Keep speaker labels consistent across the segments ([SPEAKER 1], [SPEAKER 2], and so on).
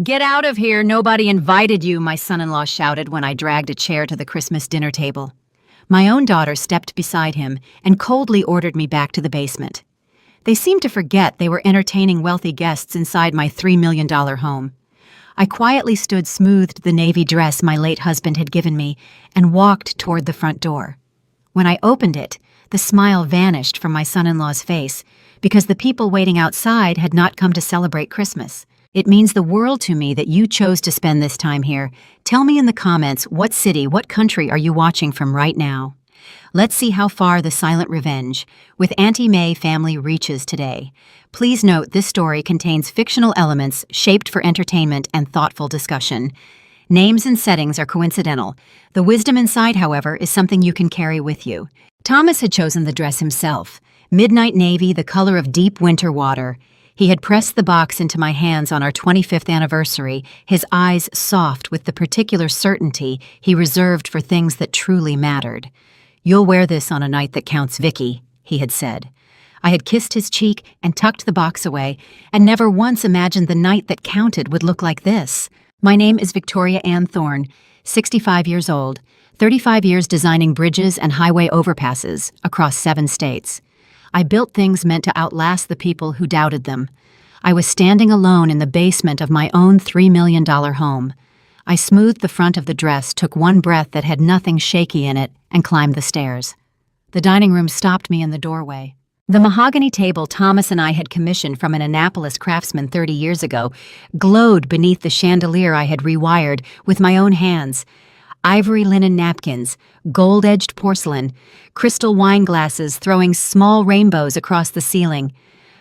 [SPEAKER 1] Get out of here, nobody invited you, my son-in-law shouted when I dragged a chair to the Christmas dinner table. My own daughter stepped beside him and coldly ordered me back to the basement. They seemed to forget they were entertaining wealthy guests inside my $3 million home. I quietly smoothed the navy dress my late husband had given me and walked toward the front door. When I opened it, the smile vanished from my son-in-law's face because the people waiting outside had not come to celebrate Christmas. It means the world to me that you chose to spend this time here. Tell me in the comments what city, what country are you watching from right now? Let's see how far the silent revenge with Auntie May family reaches today. Please note this story contains fictional elements shaped for entertainment and thoughtful discussion. Names and settings are coincidental. The wisdom inside, however, is something you can carry with you. Thomas had chosen the dress himself. Midnight navy, the color of deep winter water. He had pressed the box into my hands on our 25th anniversary, his eyes soft with the particular certainty he reserved for things that truly mattered. "You'll wear this on a night that counts, Vicky," he had said. I had kissed his cheek and tucked the box away, and never once imagined the night that counted would look like this. My name is Victoria Ann Thorne, 65 years old, 35 years designing bridges and highway overpasses across 7 states. I built things meant to outlast the people who doubted them. I was standing alone in the basement of my own $3 million home. I smoothed the front of the dress, took one breath that had nothing shaky in it, and climbed the stairs. The dining room stopped me in the doorway. The mahogany table Thomas and I had commissioned from an Annapolis craftsman 30 years ago glowed beneath the chandelier I had rewired with my own hands. Ivory linen napkins, gold-edged porcelain, crystal wine glasses throwing small rainbows across the ceiling.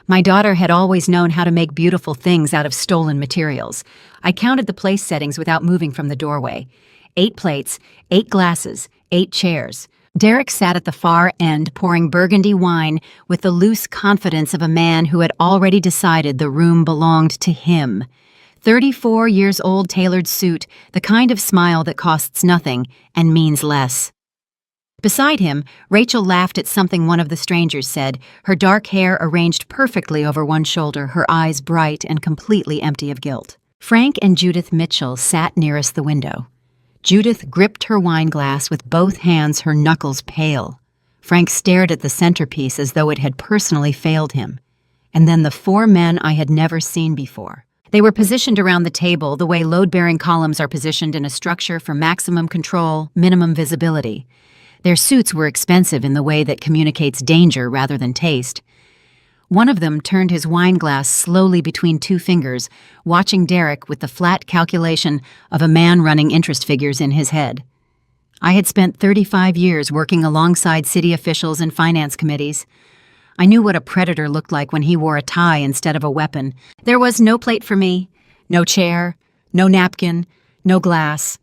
[SPEAKER 1] My daughter had always known how to make beautiful things out of stolen materials. I counted the place settings without moving from the doorway. 8 plates, 8 glasses, 8 chairs. Derek sat at the far end pouring burgundy wine with the loose confidence of a man who had already decided the room belonged to him. 34 years old tailored suit, the kind of smile that costs nothing and means less. Beside him, Rachel laughed at something one of the strangers said, her dark hair arranged perfectly over one shoulder, her eyes bright and completely empty of guilt. Frank and Judith Mitchell sat nearest the window. Judith gripped her wine glass with both hands, her knuckles pale. Frank stared at the centerpiece as though it had personally failed him. And then the 4 men I had never seen before. They were positioned around the table the way load-bearing columns are positioned in a structure for maximum control, minimum visibility. Their suits were expensive in the way that communicates danger rather than taste. One of them turned his wine glass slowly between 2 fingers, watching Derek with the flat calculation of a man running interest figures in his head. I had spent 35 years working alongside city officials and finance committees. I knew what a predator looked like when he wore a tie instead of a weapon. There was no plate for me, no chair, no napkin, no glass.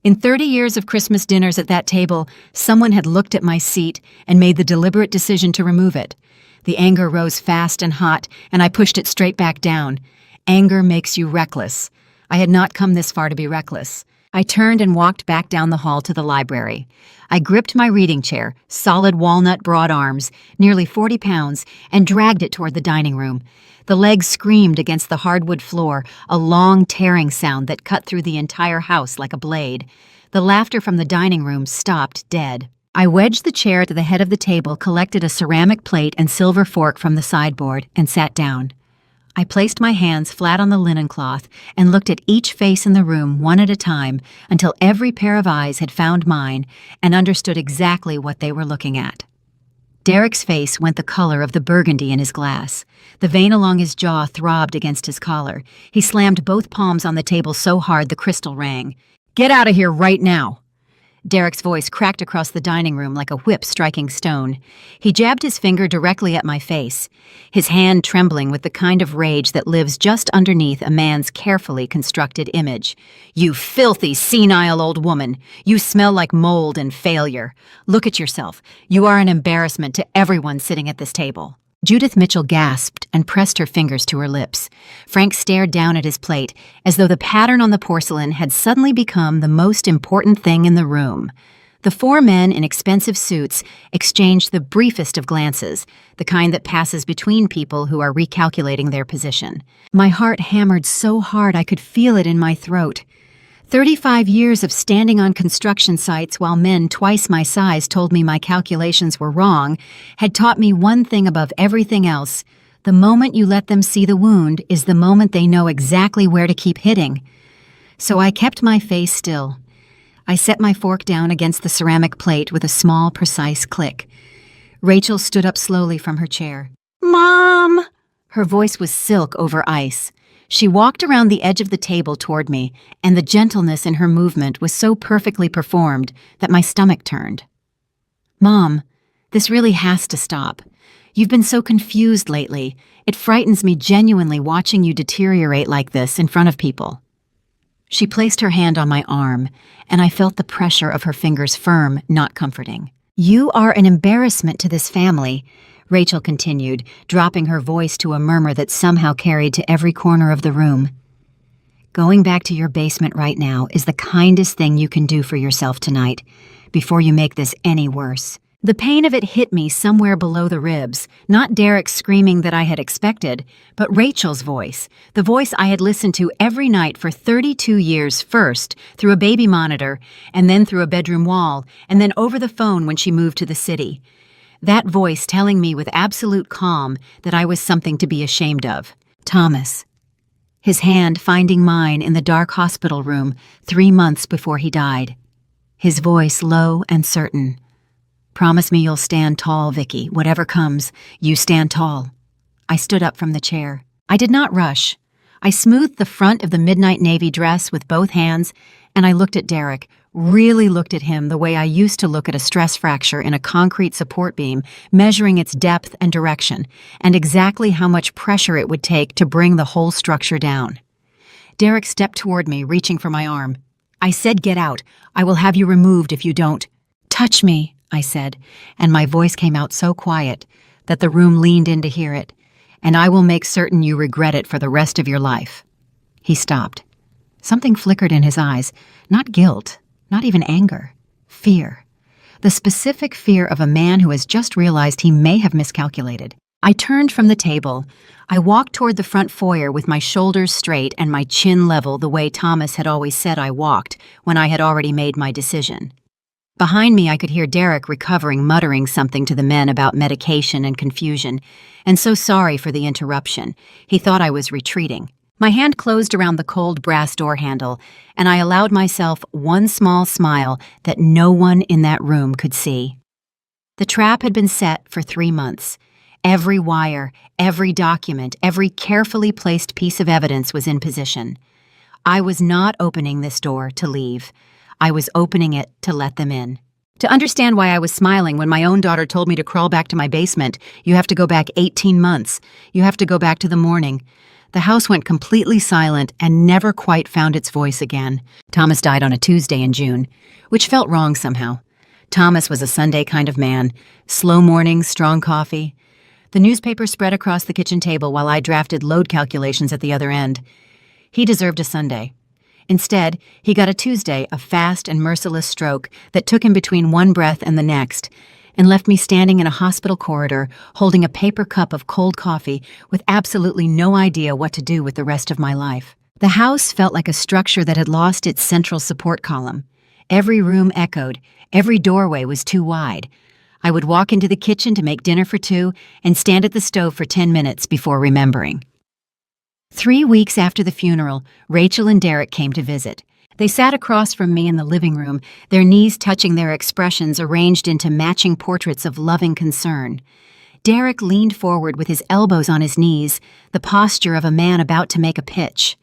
[SPEAKER 1] In 30 years of Christmas dinners at that table, someone had looked at my seat and made the deliberate decision to remove it. The anger rose fast and hot, and I pushed it straight back down. Anger makes you reckless. I had not come this far to be reckless. I turned and walked back down the hall to the library. I gripped my reading chair, solid walnut broad arms, nearly 40 pounds, and dragged it toward the dining room. The legs screamed against the hardwood floor, a long tearing sound that cut through the entire house like a blade. The laughter from the dining room stopped dead. I wedged the chair to the head of the table, collected a ceramic plate and silver fork from the sideboard, and sat down. I placed my hands flat on the linen cloth and looked at each face in the room one at a time until every pair of eyes had found mine and understood exactly what they were looking at. Derek's face went the color of the burgundy in his glass. The vein along his jaw throbbed against his collar. He slammed both palms on the table so hard the crystal rang. "Get out of here right now!" Derek's voice cracked across the dining room like a whip striking stone. He jabbed his finger directly at my face, his hand trembling with the kind of rage that lives just underneath a man's carefully constructed image. "You filthy, senile old woman! You smell like mold and failure. Look at yourself. You are an embarrassment to everyone sitting at this table." Judith Mitchell gasped and pressed her fingers to her lips. Frank stared down at his plate, as though the pattern on the porcelain had suddenly become the most important thing in the room. The four men in expensive suits exchanged the briefest of glances, the kind that passes between people who are recalculating their position. My heart hammered so hard I could feel it in my throat. 35 years of standing on construction sites while men twice my size told me my calculations were wrong had taught me one thing above everything else. The moment you let them see the wound is the moment they know exactly where to keep hitting. So I kept my face still. I set my fork down against the ceramic plate with a small, precise click. Rachel stood up slowly from her chair. "Mom!" Her voice was silk over ice. She walked around the edge of the table toward me, and the gentleness in her movement was so perfectly performed that my stomach turned. "Mom, this really has to stop. You've been so confused lately. It frightens me genuinely watching you deteriorate like this in front of people." She placed her hand on my arm, and I felt the pressure of her fingers firm, not comforting. "You are an embarrassment to this family," Rachel continued, dropping her voice to a murmur that somehow carried to every corner of the room. "Going back to your basement right now is the kindest thing you can do for yourself tonight, before you make this any worse." The pain of it hit me somewhere below the ribs, not Derek's screaming that I had expected, but Rachel's voice, the voice I had listened to every night for 32 years, first through a baby monitor, and then through a bedroom wall, and then over the phone when she moved to the city. That voice telling me with absolute calm that I was something to be ashamed of. Thomas. His hand finding mine in the dark hospital room 3 months before he died. His voice low and certain. "Promise me you'll stand tall, Vicky. Whatever comes, you stand tall." I stood up from the chair. I did not rush. I smoothed the front of the midnight navy dress with both hands, and I looked at Derek, really looked at him the way I used to look at a stress fracture in a concrete support beam, measuring its depth and direction, and exactly how much pressure it would take to bring the whole structure down. Derek stepped toward me, reaching for my arm. "I said get out. I will have you removed if you don't." "Touch me," I said, and my voice came out so quiet that the room leaned in to hear it. "And I will make certain you regret it for the rest of your life." He stopped. Something flickered in his eyes, not guilt, not even anger, fear. The specific fear of a man who has just realized he may have miscalculated. I turned from the table. I walked toward the front foyer with my shoulders straight and my chin level the way Thomas had always said I walked when I had already made my decision. Behind me, I could hear Derek recovering, muttering something to the men about medication and confusion, and so sorry for the interruption. He thought I was retreating. My hand closed around the cold brass door handle, and I allowed myself one small smile that no one in that room could see. The trap had been set for 3 months. Every wire, every document, every carefully placed piece of evidence was in position. I was not opening this door to leave. I was opening it to let them in. To understand why I was smiling when my own daughter told me to crawl back to my basement, you have to go back 18 months. You have to go back to the morning. The house went completely silent and never quite found its voice again. Thomas died on a Tuesday in June, which felt wrong somehow. Thomas was a Sunday kind of man. Slow mornings, strong coffee. The newspaper spread across the kitchen table while I drafted load calculations at the other end. He deserved a Sunday. Instead, he got a Tuesday, a fast and merciless stroke that took him between one breath and the next, and left me standing in a hospital corridor holding a paper cup of cold coffee with absolutely no idea what to do with the rest of my life. The house felt like a structure that had lost its central support column. Every room echoed, every doorway was too wide. I would walk into the kitchen to make dinner for 2 and stand at the stove for 10 minutes before remembering. 3 weeks after the funeral, Rachel and Derek came to visit. They sat across from me in the living room, their knees touching, their expressions arranged into matching portraits of loving concern. Derek leaned forward with his elbows on his knees, the posture of a man about to make a pitch.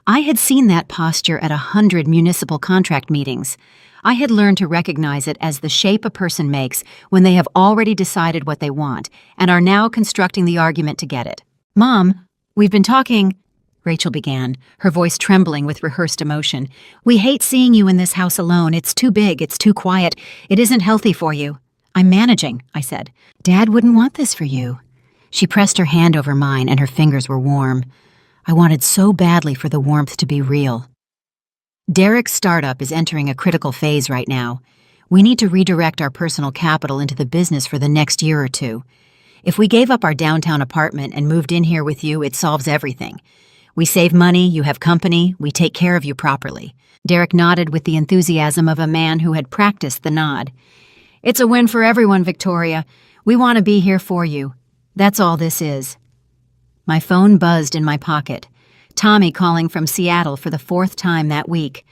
[SPEAKER 1] I had seen that posture at 100 municipal contract meetings. I had learned to recognize it as the shape a person makes when they have already decided what they want and are now constructing the argument to get it. "Mom, we've been talking," Rachel began, her voice trembling with rehearsed emotion. "We hate seeing you in this house alone. It's too big, it's too quiet. It isn't healthy for you." "I'm managing," I said. "Dad wouldn't want this for you." She pressed her hand over mine and her fingers were warm. I wanted so badly for the warmth to be real. Derek's startup is entering a critical phase right now. We need to redirect our personal capital into the business for the next year or two. If we gave up our downtown apartment and moved in here with you, it solves everything. We save money, you have company, we take care of you properly." Derek nodded with the enthusiasm of a man who had practiced the nod. "It's a win for everyone, Victoria. We want to be here for you. That's all this is." My phone buzzed in my pocket. Tommy calling from Seattle for the 4th time that week.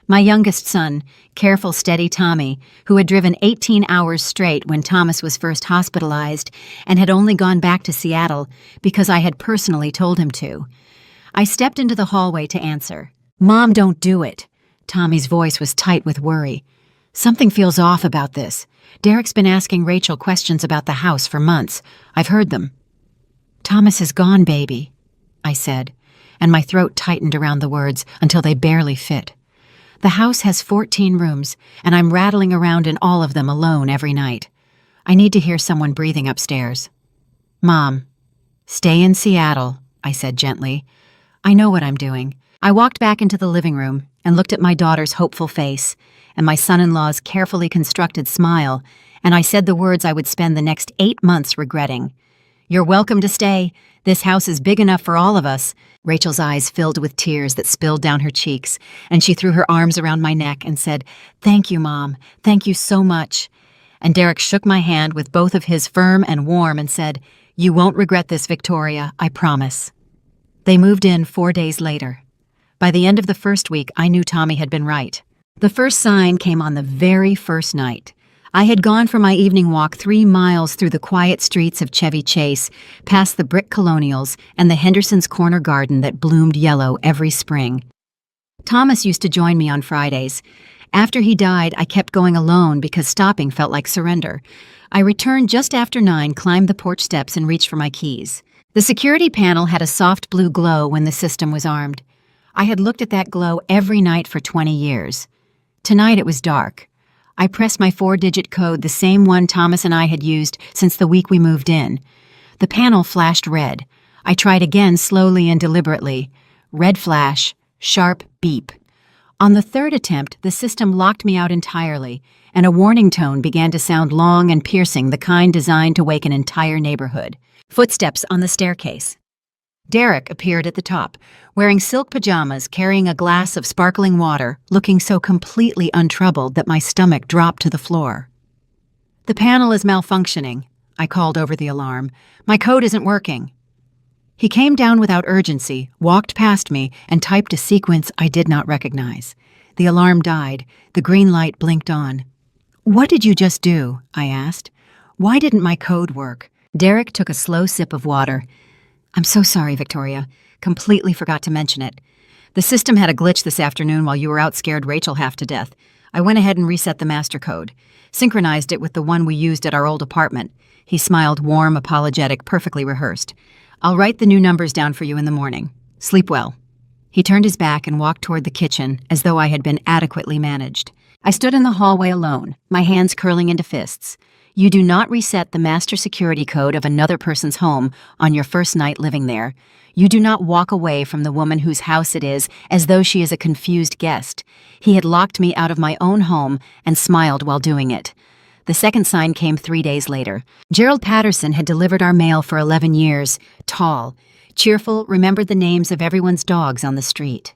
[SPEAKER 1] My youngest son, careful, steady Tommy, who had driven 18 hours straight when Thomas was first hospitalized and had only gone back to Seattle because I had personally told him to. I stepped into the hallway to answer. "Mom, don't do it." Tommy's voice was tight with worry. "Something feels off about this. Derek's been asking Rachel questions about the house for months. I've heard them." "Thomas is gone, baby," I said, and my throat tightened around the words until they barely fit. "The house has 14 rooms, and I'm rattling around in all of them alone every night. I need to hear someone breathing upstairs." "Mom, stay in Seattle," I said gently. "I know what I'm doing." I walked back into the living room and looked at my daughter's hopeful face and my son-in-law's carefully constructed smile, and I said the words I would spend the next 8 months regretting. "You're welcome to stay. This house is big enough for all of us." Rachel's eyes filled with tears that spilled down her cheeks, and she threw her arms around my neck and said, "Thank you, Mom. Thank you so much." And Derek shook my hand with both of his firm and warm and said, "You won't regret this, Victoria, I promise." They moved in 4 days later. By the end of the first week, I knew Tommy had been right. The first sign came on the very first night. I had gone for my evening walk 3 miles through the quiet streets of Chevy Chase, past the brick colonials and the Henderson's Corner garden that bloomed yellow every spring. Thomas used to join me on Fridays. After he died, I kept going alone because stopping felt like surrender. I returned just after 9, climbed the porch steps, and reached for my keys. The security panel had a soft blue glow when the system was armed. I had looked at that glow every night for 20 years. Tonight it was dark. I pressed my 4-digit code, the same one Thomas and I had used since the week we moved in. The panel flashed red. I tried again slowly and deliberately. Red flash, sharp beep. On the 3rd attempt, the system locked me out entirely, and a warning tone began to sound long and piercing, the kind designed to wake an entire neighborhood. Footsteps on the staircase. Derek appeared at the top, wearing silk pajamas, carrying a glass of sparkling water, looking so completely untroubled that my stomach dropped to the floor. "The panel is malfunctioning," I called over the alarm. "My code isn't working." He came down without urgency, walked past me, and typed a sequence I did not recognize. The alarm died. The green light blinked on. "What did you just do?" I asked. "Why didn't my code work?" Derek took a slow sip of water. "I'm so sorry, Victoria. Completely forgot to mention it. The system had a glitch this afternoon while you were out, scared Rachel half to death. I went ahead and reset the master code. Synchronized it with the one we used at our old apartment." He smiled, warm, apologetic, perfectly rehearsed. "I'll write the new numbers down for you in the morning. Sleep well." He turned his back and walked toward the kitchen as though I had been adequately managed. I stood in the hallway alone, my hands curling into fists. You do not reset the master security code of another person's home on your first night living there. You do not walk away from the woman whose house it is as though she is a confused guest. He had locked me out of my own home and smiled while doing it. The second sign came 3 days later. Gerald Patterson had delivered our mail for 11 years, tall, cheerful, remembered the names of everyone's dogs on the street.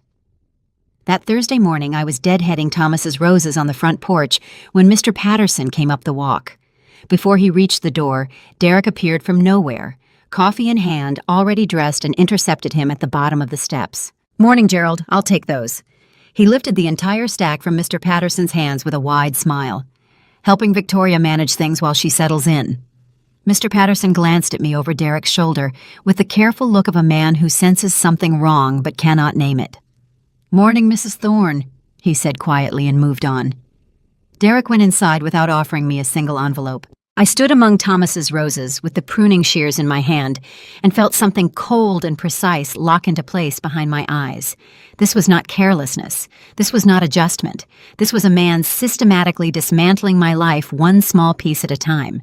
[SPEAKER 1] That Thursday morning, I was deadheading Thomas's roses on the front porch when Mr. Patterson came up the walk. Before he reached the door, Derek appeared from nowhere, coffee in hand, already dressed, and intercepted him at the bottom of the steps. "Morning, Gerald. I'll take those." He lifted the entire stack from Mr. Patterson's hands with a wide smile. "Helping Victoria manage things while she settles in." Mr. Patterson glanced at me over Derek's shoulder with the careful look of a man who senses something wrong but cannot name it. "Morning, Mrs. Thorne," he said quietly and moved on. Derek went inside without offering me a single envelope. I stood among Thomas's roses with the pruning shears in my hand and felt something cold and precise lock into place behind my eyes. This was not carelessness. This was not adjustment. This was a man systematically dismantling my life one small piece at a time.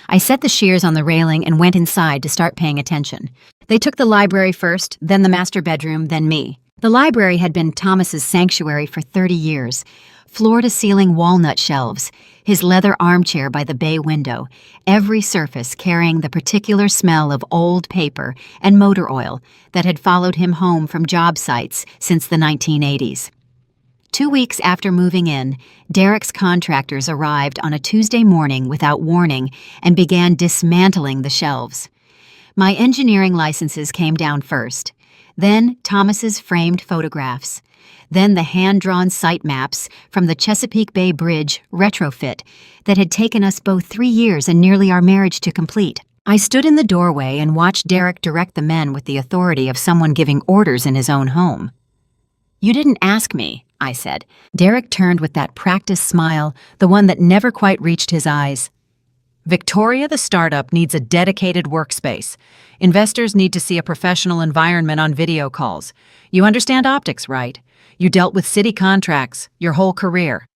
[SPEAKER 1] I set the shears on the railing and went inside to start paying attention. They took the library first, then the master bedroom, then me. The library had been Thomas's sanctuary for 30 years. Floor-to-ceiling walnut shelves, his leather armchair by the bay window, every surface carrying the particular smell of old paper and motor oil that had followed him home from job sites since the 1980s. 2 weeks after moving in, Derek's contractors arrived on a Tuesday morning without warning and began dismantling the shelves. My engineering licenses came down first, then Thomas's framed photographs, then the hand-drawn site maps from the Chesapeake Bay Bridge retrofit that had taken us both 3 years and nearly our marriage to complete. I stood in the doorway and watched Derek direct the men with the authority of someone giving orders in his own home. "You didn't ask me," I said. Derek turned with that practiced smile, the one that never quite reached his eyes.
[SPEAKER 2] "Victoria, the startup, needs a dedicated workspace. Investors need to see a professional environment on video calls. You understand optics, right? You dealt with city contracts your whole career."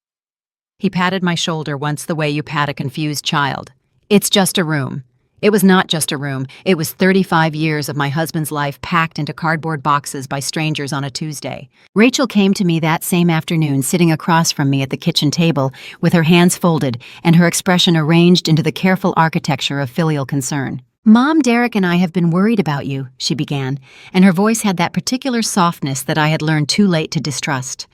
[SPEAKER 2] He patted my shoulder once the way you pat a confused child. "It's just a room." It was not just a room. It was 35 years of my husband's life packed into cardboard boxes by strangers on a Tuesday.
[SPEAKER 1] Rachel came to me that same afternoon, sitting across from me at the kitchen table with her hands folded and her expression arranged into the careful architecture of filial concern. "Mom, Derek and I have been worried about you," she began, and her voice had that particular softness that I had learned too late to distrust.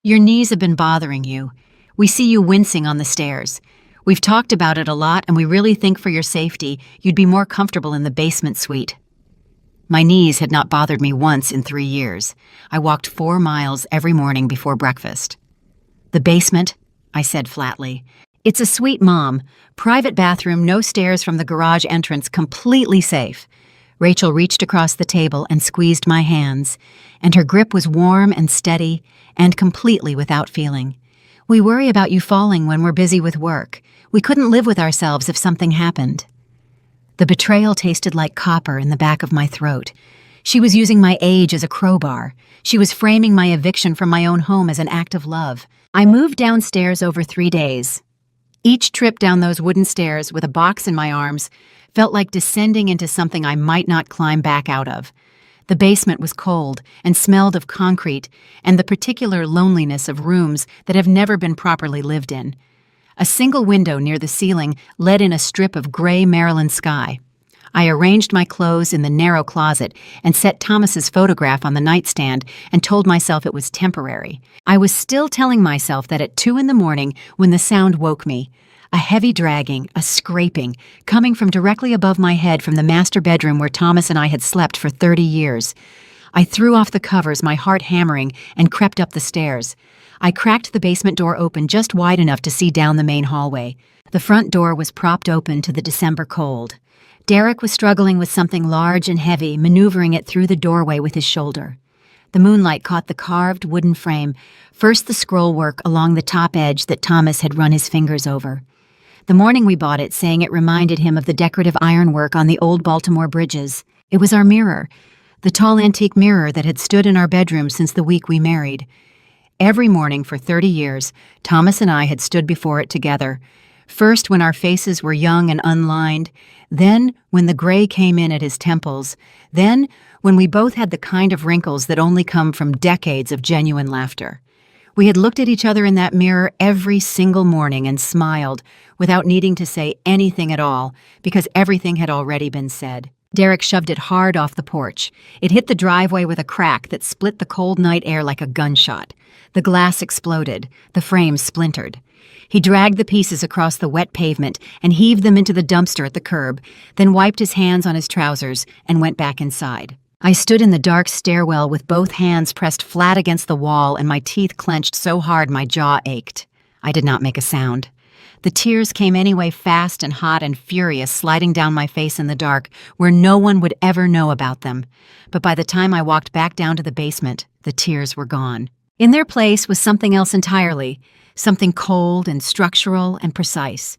[SPEAKER 1] "Your knees have been bothering you. We see you wincing on the stairs. We've talked about it a lot, and we really think for your safety, you'd be more comfortable in the basement suite." My knees had not bothered me once in 3 years. I walked 4 miles every morning before breakfast. "The basement," I said flatly. "It's a suite, Mom. Private bathroom, no stairs from the garage entrance, completely safe." Rachel reached across the table and squeezed my hands, and her grip was warm and steady and completely without feeling. "We worry about you falling when we're busy with work. We couldn't live with ourselves if something happened." The betrayal tasted like copper in the back of my throat. She was using my age as a crowbar. She was framing my eviction from my own home as an act of love. I moved downstairs over 3 days. Each trip down those wooden stairs with a box in my arms felt like descending into something I might not climb back out of. The basement was cold and smelled of concrete and the particular loneliness of rooms that have never been properly lived in. A single window near the ceiling let in a strip of gray Maryland sky. I arranged my clothes in the narrow closet and set Thomas's photograph on the nightstand and told myself it was temporary. I was still telling myself that at 2 in the morning, when the sound woke me, a heavy dragging, a scraping, coming from directly above my head from the master bedroom where Thomas and I had slept for 30 years. I threw off the covers, my heart hammering, and crept up the stairs. I cracked the basement door open just wide enough to see down the main hallway. The front door was propped open to the December cold. Derek was struggling with something large and heavy, maneuvering it through the doorway with his shoulder. The moonlight caught the carved wooden frame, first the scroll work along the top edge that Thomas had run his fingers over. The morning we bought it, saying it reminded him of the decorative ironwork on the old Baltimore bridges. It was our mirror, the tall antique mirror that had stood in our bedroom since the week we married. Every morning for 30 years, Thomas and I had stood before it together, first when our faces were young and unlined, then when the gray came in at his temples, then when we both had the kind of wrinkles that only come from decades of genuine laughter. We had looked at each other in that mirror every single morning and smiled, without needing to say anything at all, because everything had already been said. Derek shoved it hard off the porch. It hit the driveway with a crack that split the cold night air like a gunshot. The glass exploded. The frame splintered. He dragged the pieces across the wet pavement and heaved them into the dumpster at the curb, then wiped his hands on his trousers and went back inside. I stood in the dark stairwell with both hands pressed flat against the wall and my teeth clenched so hard my jaw ached. I did not make a sound. The tears came anyway, fast and hot and furious, sliding down my face in the dark, where no one would ever know about them. But by the time I walked back down to the basement, the tears were gone. In their place was something else entirely, something cold and structural and precise.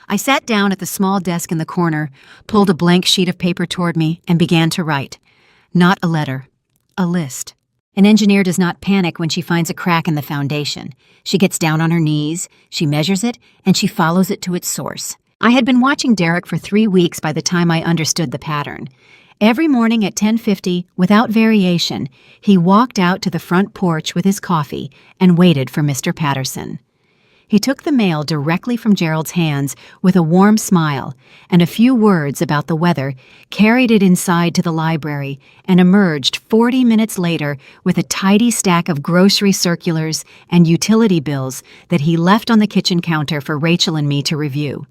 [SPEAKER 1] I sat down at the small desk in the corner, pulled a blank sheet of paper toward me, and began to write. Not a letter, a list. An engineer does not panic when she finds a crack in the foundation. She gets down on her knees, she measures it, and she follows it to its source. I had been watching Derek for 3 weeks by the time I understood the pattern. Every morning at 10:50, without variation, he walked out to the front porch with his coffee and waited for Mr. Patterson. He took the mail directly from Gerald's hands with a warm smile and a few words about the weather, carried it inside to the library, and emerged 40 minutes later with a tidy stack of grocery circulars and utility bills that he left on the kitchen counter for Rachel and me to review.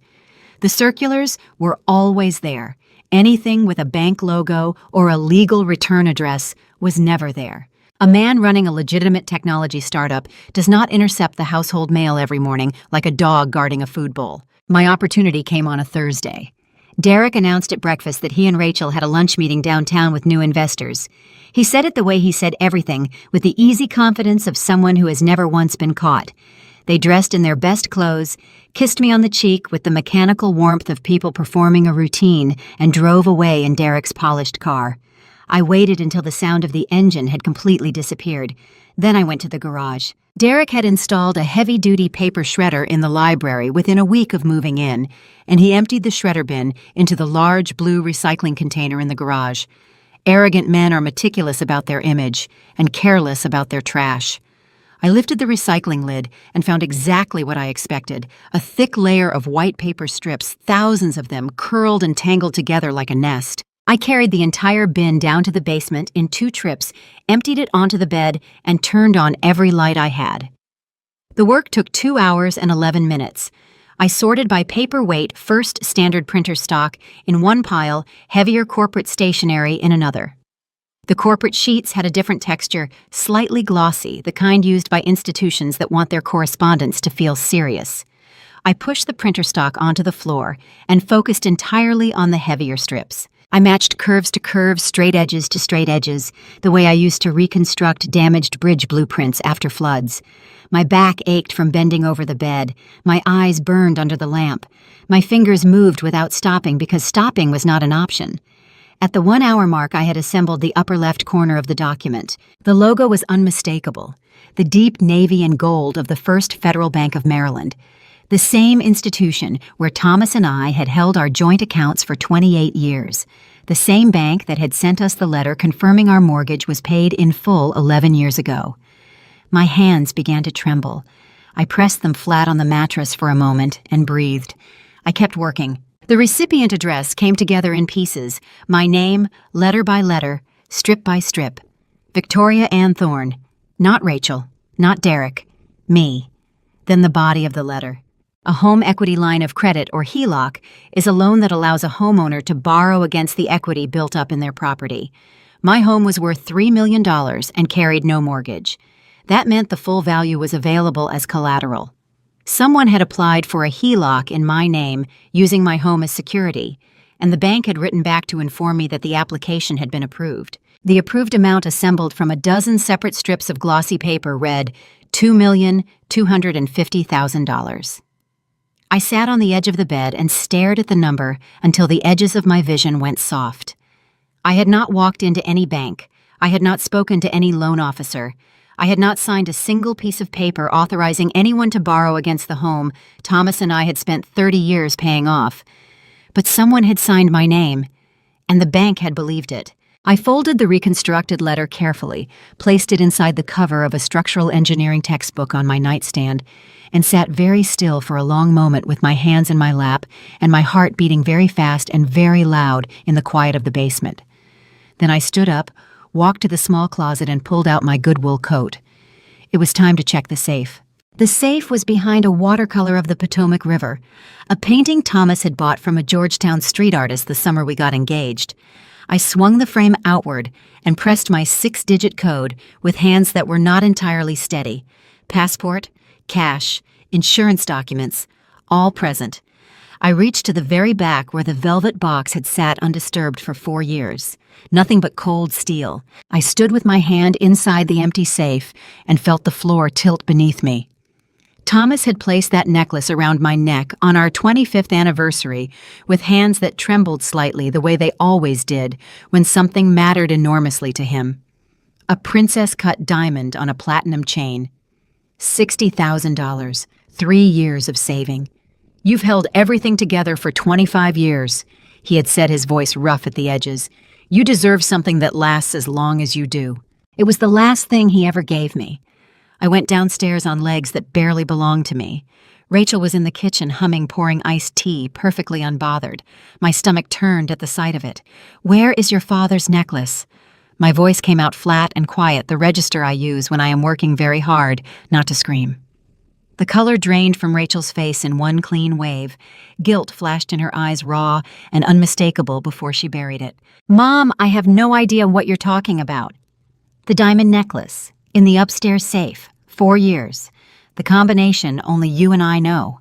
[SPEAKER 1] The circulars were always there. Anything with a bank logo or a legal return address was never there. A man running a legitimate technology startup does not intercept the household mail every morning like a dog guarding a food bowl. My opportunity came on a Thursday. Derek announced at breakfast that he and Rachel had a lunch meeting downtown with new investors. He said it the way he said everything, with the easy confidence of someone who has never once been caught. They dressed in their best clothes, kissed me on the cheek with the mechanical warmth of people performing a routine, and drove away in Derek's polished car. I waited until the sound of the engine had completely disappeared. Then I went to the garage. Derek had installed a heavy-duty paper shredder in the library within a week of moving in, and he emptied the shredder bin into the large blue recycling container in the garage. Arrogant men are meticulous about their image and careless about their trash. I lifted the recycling lid and found exactly what I expected, a thick layer of white paper strips, thousands of them curled and tangled together like a nest. I carried the entire bin down to the basement in 2 trips, emptied it onto the bed, and turned on every light I had. The work took 2 hours and 11 minutes. I sorted by paper weight first standard printer stock in one pile, heavier corporate stationery in another. The corporate sheets had a different texture, slightly glossy, the kind used by institutions that want their correspondents to feel serious. I pushed the printer stock onto the floor and focused entirely on the heavier strips. I matched curves to curves, straight edges to straight edges, the way I used to reconstruct damaged bridge blueprints after floods. My back ached from bending over the bed. My eyes burned under the lamp. My fingers moved without stopping because stopping was not an option. At the 1-hour mark, I had assembled the upper left corner of the document. The logo was unmistakable, the deep navy and gold of the First Federal Bank of Maryland, the same institution where Thomas and I had held our joint accounts for 28 years, the same bank that had sent us the letter confirming our mortgage was paid in full 11 years ago. My hands began to tremble. I pressed them flat on the mattress for a moment and breathed. I kept working. The recipient address came together in pieces, my name, letter by letter, strip by strip. Victoria Ann Thorne. Not Rachel, not Derek, me. Then the body of the letter. A home equity line of credit, or HELOC, is a loan that allows a homeowner to borrow against the equity built up in their property. My home was worth $3 million and carried no mortgage. That meant the full value was available as collateral. Someone had applied for a HELOC in my name using my home as security, and the bank had written back to inform me that the application had been approved. The approved amount assembled from a dozen separate strips of glossy paper read $2,250,000. I sat on the edge of the bed and stared at the number until the edges of my vision went soft. I had not walked into any bank. I had not spoken to any loan officer. I had not signed a single piece of paper authorizing anyone to borrow against the home Thomas and I had spent 30 years paying off. But someone had signed my name, and the bank had believed it. I folded the reconstructed letter carefully, placed it inside the cover of a structural engineering textbook on my nightstand, and sat very still for a long moment with my hands in my lap and my heart beating very fast and very loud in the quiet of the basement. Then I stood up, walked to the small closet, and pulled out my good wool coat. It was time to check the safe. The safe was behind a watercolor of the Potomac River, a painting Thomas had bought from a Georgetown street artist the summer we got engaged. I swung the frame outward and pressed my 6-digit code with hands that were not entirely steady. Passport, cash, insurance documents, all present. I reached to the very back where the velvet box had sat undisturbed for 4 years. Nothing but cold steel. I stood with my hand inside the empty safe and felt the floor tilt beneath me. Thomas had placed that necklace around my neck on our 25th anniversary with hands that trembled slightly the way they always did when something mattered enormously to him. A princess-cut diamond on a platinum chain. $60,000, 3 years of saving. "You've held everything together for 25 years," he had said, his voice rough at the edges.
[SPEAKER 2] You deserve something that lasts as long as you do.
[SPEAKER 1] It was the last thing he ever gave me. I went downstairs on legs that barely belonged to me. Rachel was in the kitchen humming pouring iced tea, perfectly unbothered. My stomach turned at the sight of it. "Where is your father's necklace?" My voice came out flat and quiet, the register I use when I am working very hard not to scream. The color drained from Rachel's face in one clean wave. Guilt flashed in her eyes, raw and unmistakable, before she buried it. "Mom, I have no idea what you're talking about." "The diamond necklace, in the upstairs safe, 4 years. The combination only you and I know."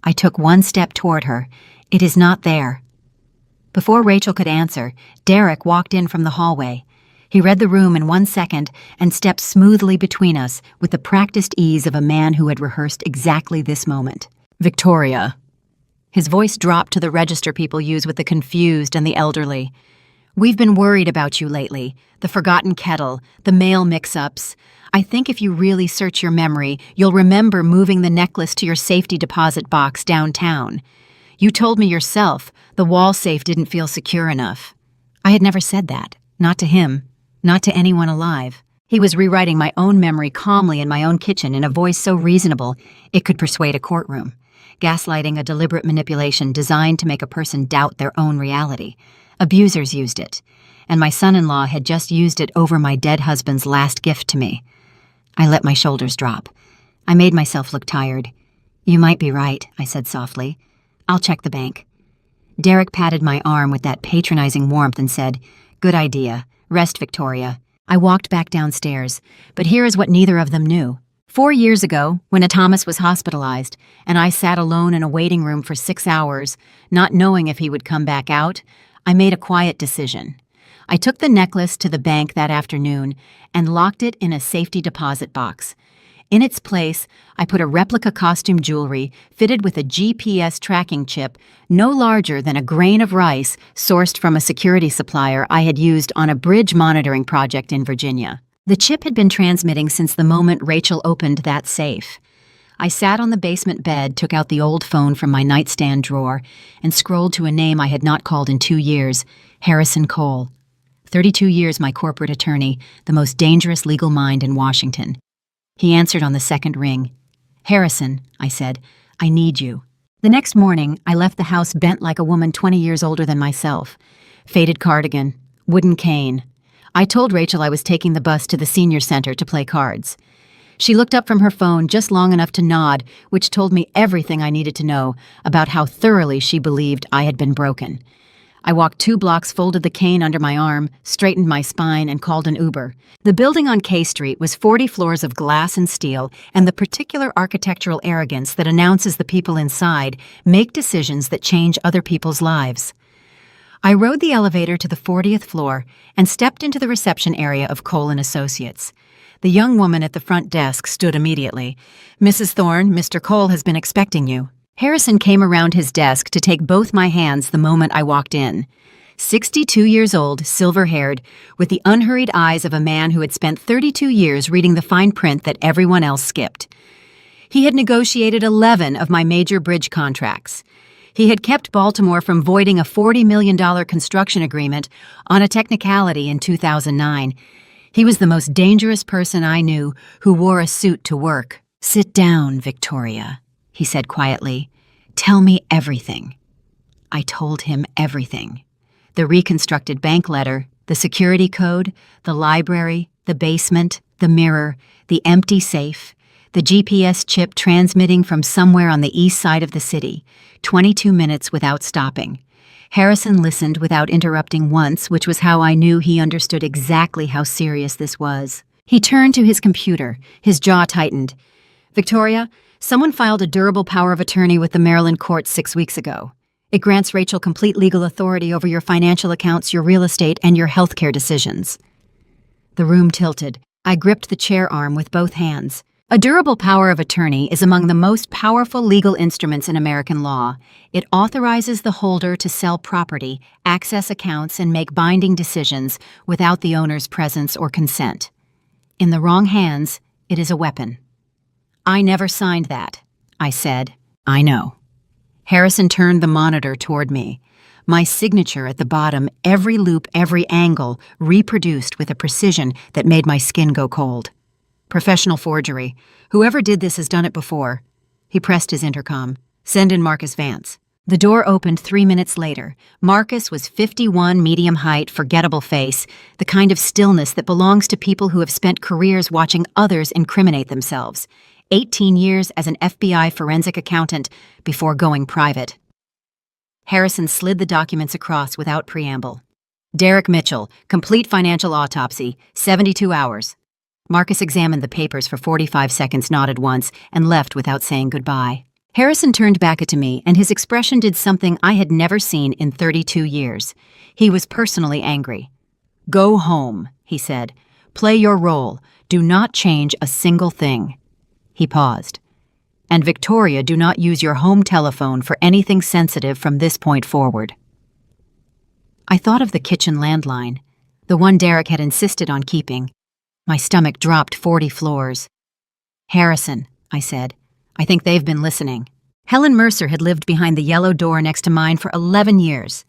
[SPEAKER 1] I took one step toward her. "It is not there." Before Rachel could answer, Derek walked in from the hallway. He read the room in 1 second and stepped smoothly between us with the practiced ease of a man who had rehearsed exactly this moment.
[SPEAKER 2] "Victoria."
[SPEAKER 1] His voice dropped to the register people use with the confused and the elderly. "We've been worried about you lately. The forgotten kettle, the mail mix-ups. I think if you really search your memory, you'll remember moving the necklace to your safety deposit box downtown. You told me yourself the wall safe didn't feel secure enough." I had never said that. Not to him. Not to anyone alive. He was rewriting my own memory calmly in my own kitchen in a voice so reasonable it could persuade a courtroom. Gaslighting, a deliberate manipulation designed to make a person doubt their own reality. Abusers used it, and my son-in-law had just used it over my dead husband's last gift to me. I let my shoulders drop. I made myself look tired. "You might be right," I said softly. "I'll check the bank." Derek patted my arm with that patronizing warmth and said, "Good idea. Rest, Victoria." I walked back downstairs, but here is what neither of them knew. 4 years ago, when Thomas was hospitalized, and I sat alone in a waiting room for 6 hours, not knowing if he would come back out, I made a quiet decision. I took the necklace to the bank that afternoon and locked it in a safety deposit box. In its place, I put a replica costume jewelry fitted with a GPS tracking chip no larger than a grain of rice sourced from a security supplier I had used on a bridge monitoring project in Virginia. The chip had been transmitting since the moment Rachel opened that safe. I sat on the basement bed, took out the old phone from my nightstand drawer, and scrolled to a name I had not called in 2 years, Harrison Cole. 32 years my corporate attorney, the most dangerous legal mind in Washington. He answered on the second ring. "Harrison," I said, "I need you." The next morning, I left the house bent like a woman 20 years older than myself. Faded cardigan, wooden cane. I told Rachel I was taking the bus to the senior center to play cards. She looked up from her phone just long enough to nod, which told me everything I needed to know about how thoroughly she believed I had been broken. I walked 2 blocks, folded the cane under my arm, straightened my spine, and called an Uber. The building on K Street was 40 floors of glass and steel, and the particular architectural arrogance that announces the people inside make decisions that change other people's lives. I rode the elevator to the 40th floor and stepped into the reception area of Cole & Associates. The young woman at the front desk stood immediately. "Mrs. Thorne, Mr. Cole has been expecting you." Harrison came around his desk to take both my hands the moment I walked in. 62 years old, silver-haired, with the unhurried eyes of a man who had spent 32 years reading the fine print that everyone else skipped. He had negotiated 11 of my major bridge contracts. He had kept Baltimore from voiding a $40 million construction agreement on a technicality in 2009. He was the most dangerous person I knew who wore a suit to work. "Sit down, Victoria," he said quietly. "Tell me everything." I told him everything. The reconstructed bank letter, the security code, the library, the basement, the mirror, the empty safe, the GPS chip transmitting from somewhere on the east side of the city, 22 minutes without stopping. Harrison listened without interrupting once, which was how I knew he understood exactly how serious this was. He turned to his computer, his jaw tightened. "Victoria, someone filed a durable power of attorney with the Maryland courts 6 weeks ago. It grants Rachel complete legal authority over your financial accounts, your real estate, and your healthcare decisions." The room tilted. I gripped the chair arm with both hands. A durable power of attorney is among the most powerful legal instruments in American law. It authorizes the holder to sell property, access accounts, and make binding decisions without the owner's presence or consent. In the wrong hands, it is a weapon. "I never signed that," I said. "I know." Harrison turned the monitor toward me. My signature at the bottom, every loop, every angle, reproduced with a precision that made my skin go cold. Professional forgery. Whoever did this has done it before. He pressed his intercom. Send in Marcus Vance. The door opened 3 minutes later. Marcus was 51, medium height, forgettable face, the kind of stillness that belongs to people who have spent careers watching others incriminate themselves. 18 years as an FBI forensic accountant before going private. Harrison slid the documents across without preamble. Derek Mitchell, complete financial autopsy, 72 hours. Marcus examined the papers for 45 seconds, nodded once, and left without saying goodbye. Harrison turned back to me, and his expression did something I had never seen in 32 years. He was personally angry. "Go home," he said. "Play your role. Do not change a single thing." He paused. "And Victoria, do not use your home telephone for anything sensitive from this point forward." I thought of the kitchen landline, the one Derek had insisted on keeping. My stomach dropped 40 floors. "Harrison," I said, "I think they've been listening." Helen Mercer had lived behind the yellow door next to mine for 11 years.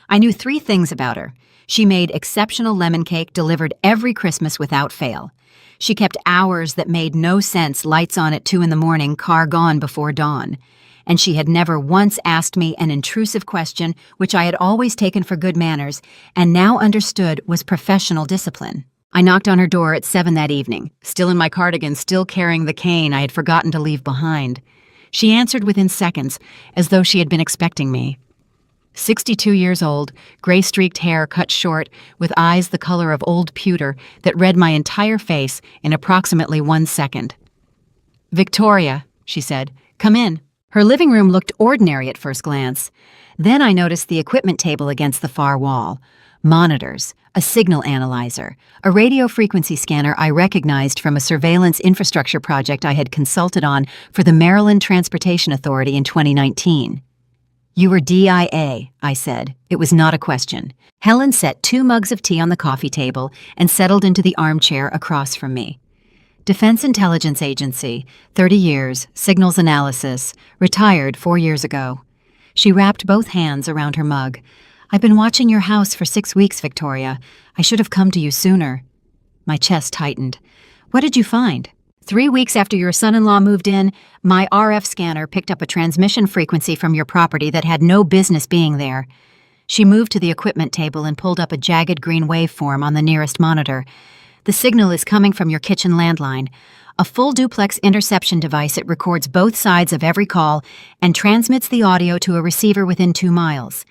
[SPEAKER 1] I knew 3 things about her. She made exceptional lemon cake delivered every Christmas without fail. She kept hours that made no sense, lights on at 2 in the morning, car gone before dawn. And she had never once asked me an intrusive question, which I had always taken for good manners, and now understood was professional discipline. I knocked on her door at 7 that evening, still in my cardigan, still carrying the cane I had forgotten to leave behind. She answered within seconds, as though she had been expecting me. 62 years old, gray-streaked hair cut short, with eyes the color of old pewter that read my entire face in approximately 1 second. "Victoria," she said, "come in." Her living room looked ordinary at first glance. Then I noticed the equipment table against the far wall. Monitors, a signal analyzer, a radio frequency scanner I recognized from a surveillance infrastructure project I had consulted on for the Maryland Transportation Authority in 2019. "You were DIA," I said. It was not a question. Helen set 2 mugs of tea on the coffee table and settled into the armchair across from me. "Defense Intelligence Agency, 30 years, signals analysis, retired 4 years ago." She wrapped both hands around her mug. "I've been watching your house for 6 weeks, Victoria. I should have come to you sooner." My chest tightened. "What did you find?" 3 weeks after your son-in-law moved in, my RF scanner picked up a transmission frequency from your property that had no business being there." She moved to the equipment table and pulled up a jagged green waveform on the nearest monitor. "The signal is coming from your kitchen landline. A full duplex interception device. It records both sides of every call and transmits the audio to a receiver within 2 miles.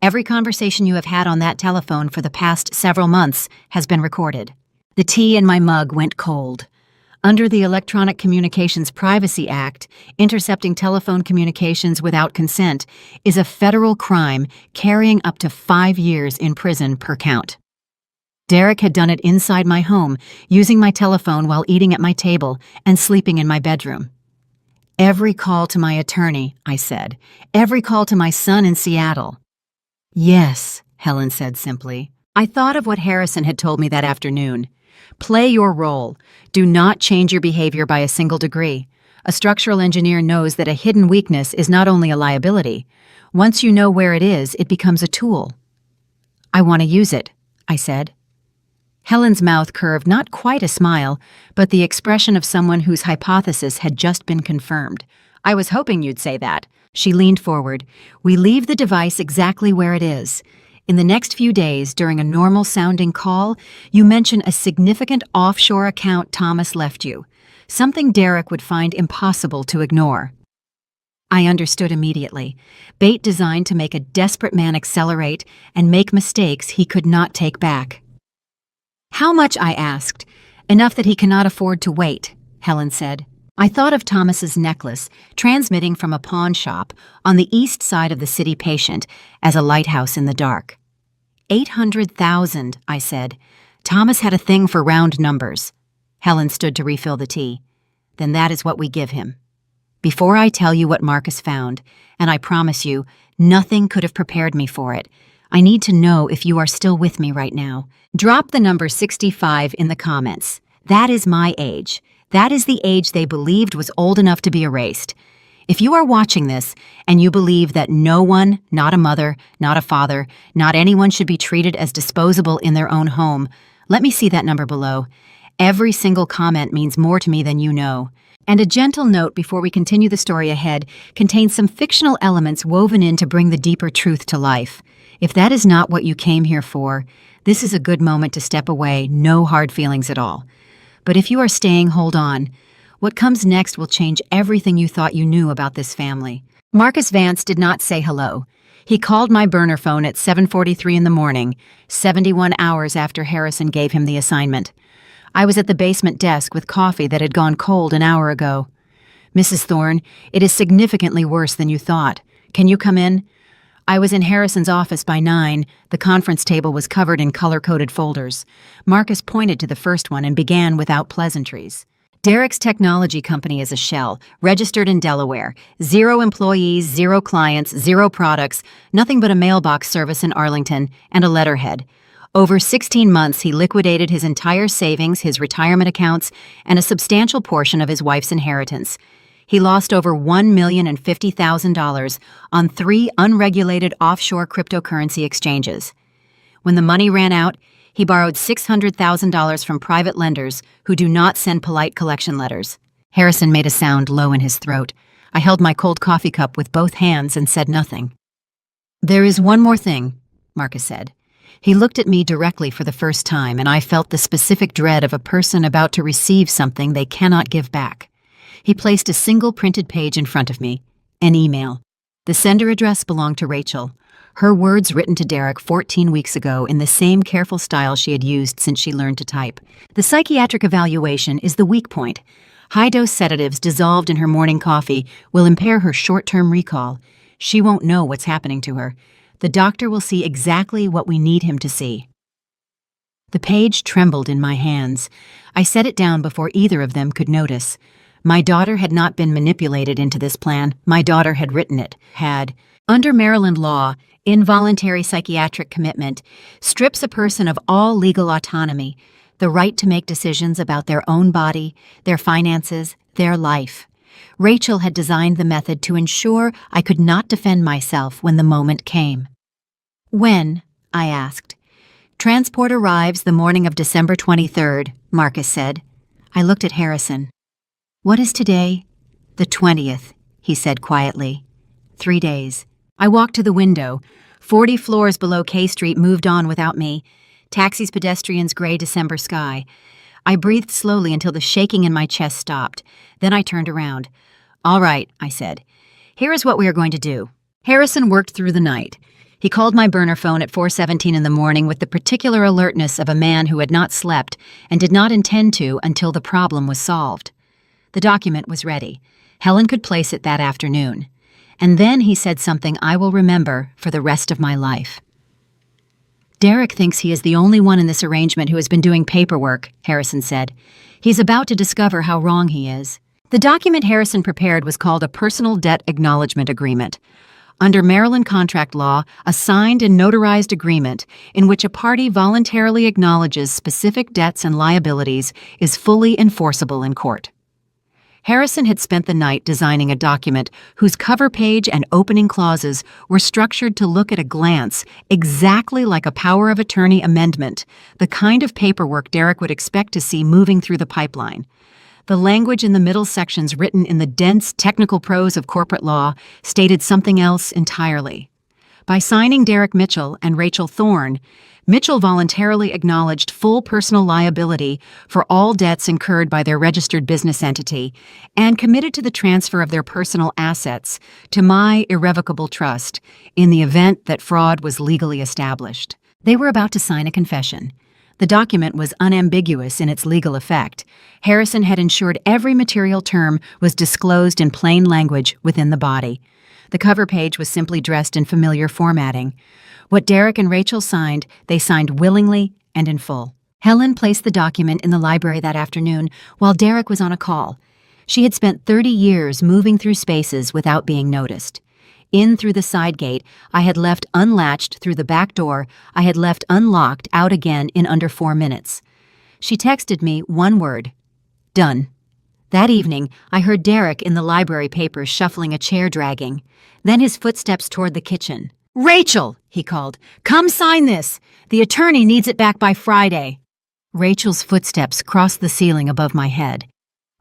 [SPEAKER 1] Every conversation you have had on that telephone for the past several months has been recorded." The tea in my mug went cold. Under the Electronic Communications Privacy Act, intercepting telephone communications without consent is a federal crime carrying up to 5 years in prison per count. Derek had done it inside my home, using my telephone while eating at my table and sleeping in my bedroom. "Every call to my attorney," I said. "Every call to my son in Seattle." "Yes," Helen said simply. I thought of what Harrison had told me that afternoon. Play your role. Do not change your behavior by a single degree. A structural engineer knows that a hidden weakness is not only a liability. Once you know where it is, it becomes a tool. "I want to use it," I said. Helen's mouth curved not quite a smile, but the expression of someone whose hypothesis had just been confirmed. "I was hoping you'd say that." She leaned forward. "We leave the device exactly where it is. In the next few days, during a normal-sounding call, you mention a significant offshore account Thomas left you, something Derek would find impossible to ignore." I understood immediately. Bait designed to make a desperate man accelerate and make mistakes he could not take back. "How much?" I asked. "Enough that he cannot afford to wait," Helen said. I thought of Thomas's necklace, transmitting from a pawn shop on the east side of the city patient as a lighthouse in the dark. 800,000, I said. Thomas had a thing for round numbers. Helen stood to refill the tea. "Then that is what we give him. Before I tell you what Marcus found, and I promise you, nothing could have prepared me for it, I need to know if you are still with me right now. Drop the number 65 in the comments. That is my age. That is the age they believed was old enough to be erased. If you are watching this and you believe that no one, not a mother, not a father, not anyone should be treated as disposable in their own home, let me see that number below. Every single comment means more to me than you know. And a gentle note before we continue the story ahead contains some fictional elements woven in to bring the deeper truth to life. If that is not what you came here for, this is a good moment to step away, no hard feelings at all. But if you are staying, hold on. What comes next will change everything you thought you knew about this family. Marcus Vance did not say hello. He called my burner phone at 7:43 in the morning, 71 hours after Harrison gave him the assignment. I was at the basement desk with coffee that had gone cold an hour ago. "Mrs. Thorne, it is significantly worse than you thought. Can you come in?" I was in Harrison's office by 9. The conference table was covered in color-coded folders. Marcus pointed to the first one and began without pleasantries. "Derek's technology company is a shell, registered in Delaware. 0 employees, 0 clients, 0 products, nothing but a mailbox service in Arlington, and a letterhead. Over 16 months, he liquidated his entire savings, his retirement accounts, and a substantial portion of his wife's inheritance. He lost over $1,050,000 on 3 unregulated offshore cryptocurrency exchanges. When the money ran out, he borrowed $600,000 from private lenders who do not send polite collection letters." Harrison made a sound low in his throat. I held my cold coffee cup with both hands and said nothing. "There is one more thing," Marcus said. He looked at me directly for the first time, and I felt the specific dread of a person about to receive something they cannot give back. He placed a single printed page in front of me, an email. The sender address belonged to Rachel. Her words written to Derek 14 weeks ago in the same careful style she had used since she learned to type. "The psychiatric evaluation is the weak point. High-dose sedatives dissolved in her morning coffee will impair her short-term recall. She won't know what's happening to her. The doctor will see exactly what we need him to see." The page trembled in my hands. I set it down before either of them could notice. My daughter had not been manipulated into this plan. My daughter had written it. Under Maryland law, involuntary psychiatric commitment strips a person of all legal autonomy, the right to make decisions about their own body, their finances, their life. Rachel had designed the method to ensure I could not defend myself when the moment came. "When?" I asked. "Transport arrives the morning of December 23rd, Marcus said. I looked at Harrison. "What is today?" "The 20th, he said quietly. 3 days. I walked to the window. 40 floors below K Street moved on without me. Taxis, pedestrians, gray December sky. I breathed slowly until the shaking in my chest stopped. Then I turned around. "All right," I said. "Here is what we are going to do." Harrison worked through the night. He called my burner phone at 4:17 in the morning with the particular alertness of a man who had not slept and did not intend to until the problem was solved. The document was ready. Helen could place it that afternoon. And then he said something I will remember for the rest of my life. "Derek thinks he is the only one in this arrangement who has been doing paperwork," Harrison said. "He's about to discover how wrong he is." The document Harrison prepared was called a Personal Debt Acknowledgement Agreement. Under Maryland contract law, a signed and notarized agreement in which a party voluntarily acknowledges specific debts and liabilities is fully enforceable in court. Harrison had spent the night designing a document whose cover page and opening clauses were structured to look at a glance exactly like a power of attorney amendment, the kind of paperwork Derek would expect to see moving through the pipeline. The language in the middle sections, written in the dense technical prose of corporate law, stated something else entirely. By signing Derek Mitchell and Rachel Thorne, Mitchell voluntarily acknowledged full personal liability for all debts incurred by their registered business entity and committed to the transfer of their personal assets to my irrevocable trust in the event that fraud was legally established. They were about to sign a confession. The document was unambiguous in its legal effect. Harrison had ensured every material term was disclosed in plain language within the body. The cover page was simply dressed in familiar formatting. What Derek and Rachel signed, they signed willingly and in full. Helen placed the document in the library that afternoon while Derek was on a call. She had spent 30 years moving through spaces without being noticed. In through the side gate, I had left unlatched. Through the back door, I had left unlocked, out again in under 4 minutes. She texted me one word: "Done." That evening, I heard Derek in the library papers shuffling a chair dragging. Then his footsteps toward the kitchen. "Rachel," he called, "come sign this. The attorney needs it back by Friday." Rachel's footsteps crossed the ceiling above my head.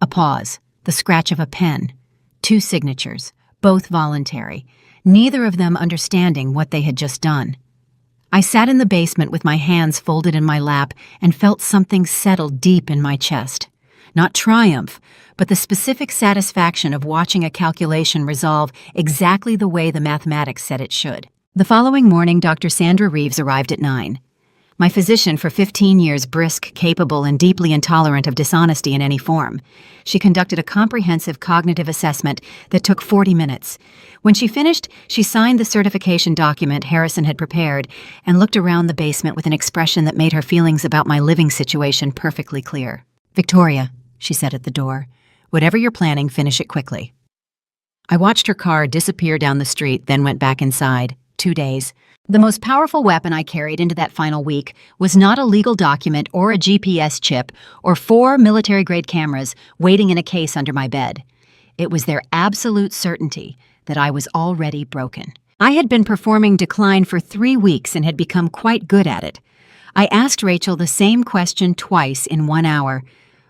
[SPEAKER 1] A pause, the scratch of a pen. 2 signatures, both voluntary, neither of them understanding what they had just done. I sat in the basement with my hands folded in my lap and felt something settle deep in my chest. Not triumph, but the specific satisfaction of watching a calculation resolve exactly the way the mathematics said it should. The following morning, Dr. Sandra Reeves arrived at 9. My physician for 15 years, brisk, capable, and deeply intolerant of dishonesty in any form. She conducted a comprehensive cognitive assessment that took 40 minutes. When she finished, she signed the certification document Harrison had prepared and looked around the basement with an expression that made her feelings about my living situation perfectly clear. "Victoria," she said at the door, "whatever you're planning, finish it quickly." I watched her car disappear down the street, then went back inside. 2 days. The most powerful weapon I carried into that final week was not a legal document or a GPS chip or 4 military-grade cameras waiting in a case under my bed. It was their absolute certainty that I was already broken. I had been performing decline for 3 weeks and had become quite good at it. I asked Rachel the same question twice in 1 hour.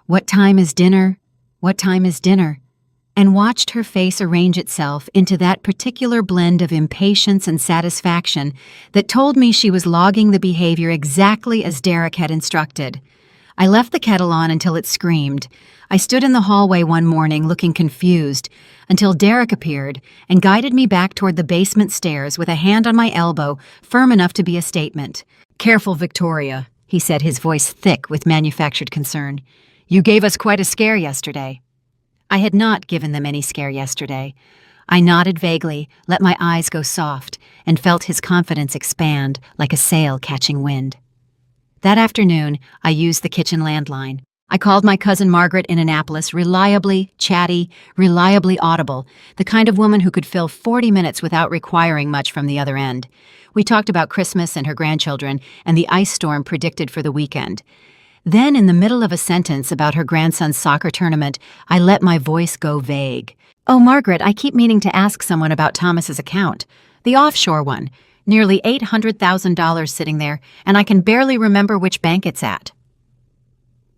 [SPEAKER 1] "What time is dinner? What time is dinner?" And watched her face arrange itself into that particular blend of impatience and satisfaction that told me she was logging the behavior exactly as Derek had instructed. I left the kettle on until it screamed. I stood in the hallway one morning looking confused until Derek appeared and guided me back toward the basement stairs with a hand on my elbow, firm enough to be a statement. "Careful, Victoria," he said, his voice thick with manufactured concern. "You gave us quite a scare yesterday." I had not given them any scare yesterday. I nodded vaguely, let my eyes go soft, and felt his confidence expand like a sail catching wind. That afternoon, I used the kitchen landline. I called my cousin Margaret in Annapolis, reliably chatty, reliably audible, the kind of woman who could fill 40 minutes without requiring much from the other end. We talked about Christmas and her grandchildren and the ice storm predicted for the weekend. Then, in the middle of a sentence about her grandson's soccer tournament, I let my voice go vague. "Oh, Margaret, I keep meaning to ask someone about Thomas's account. The offshore one. Nearly $800,000 sitting there, and I can barely remember which bank it's at."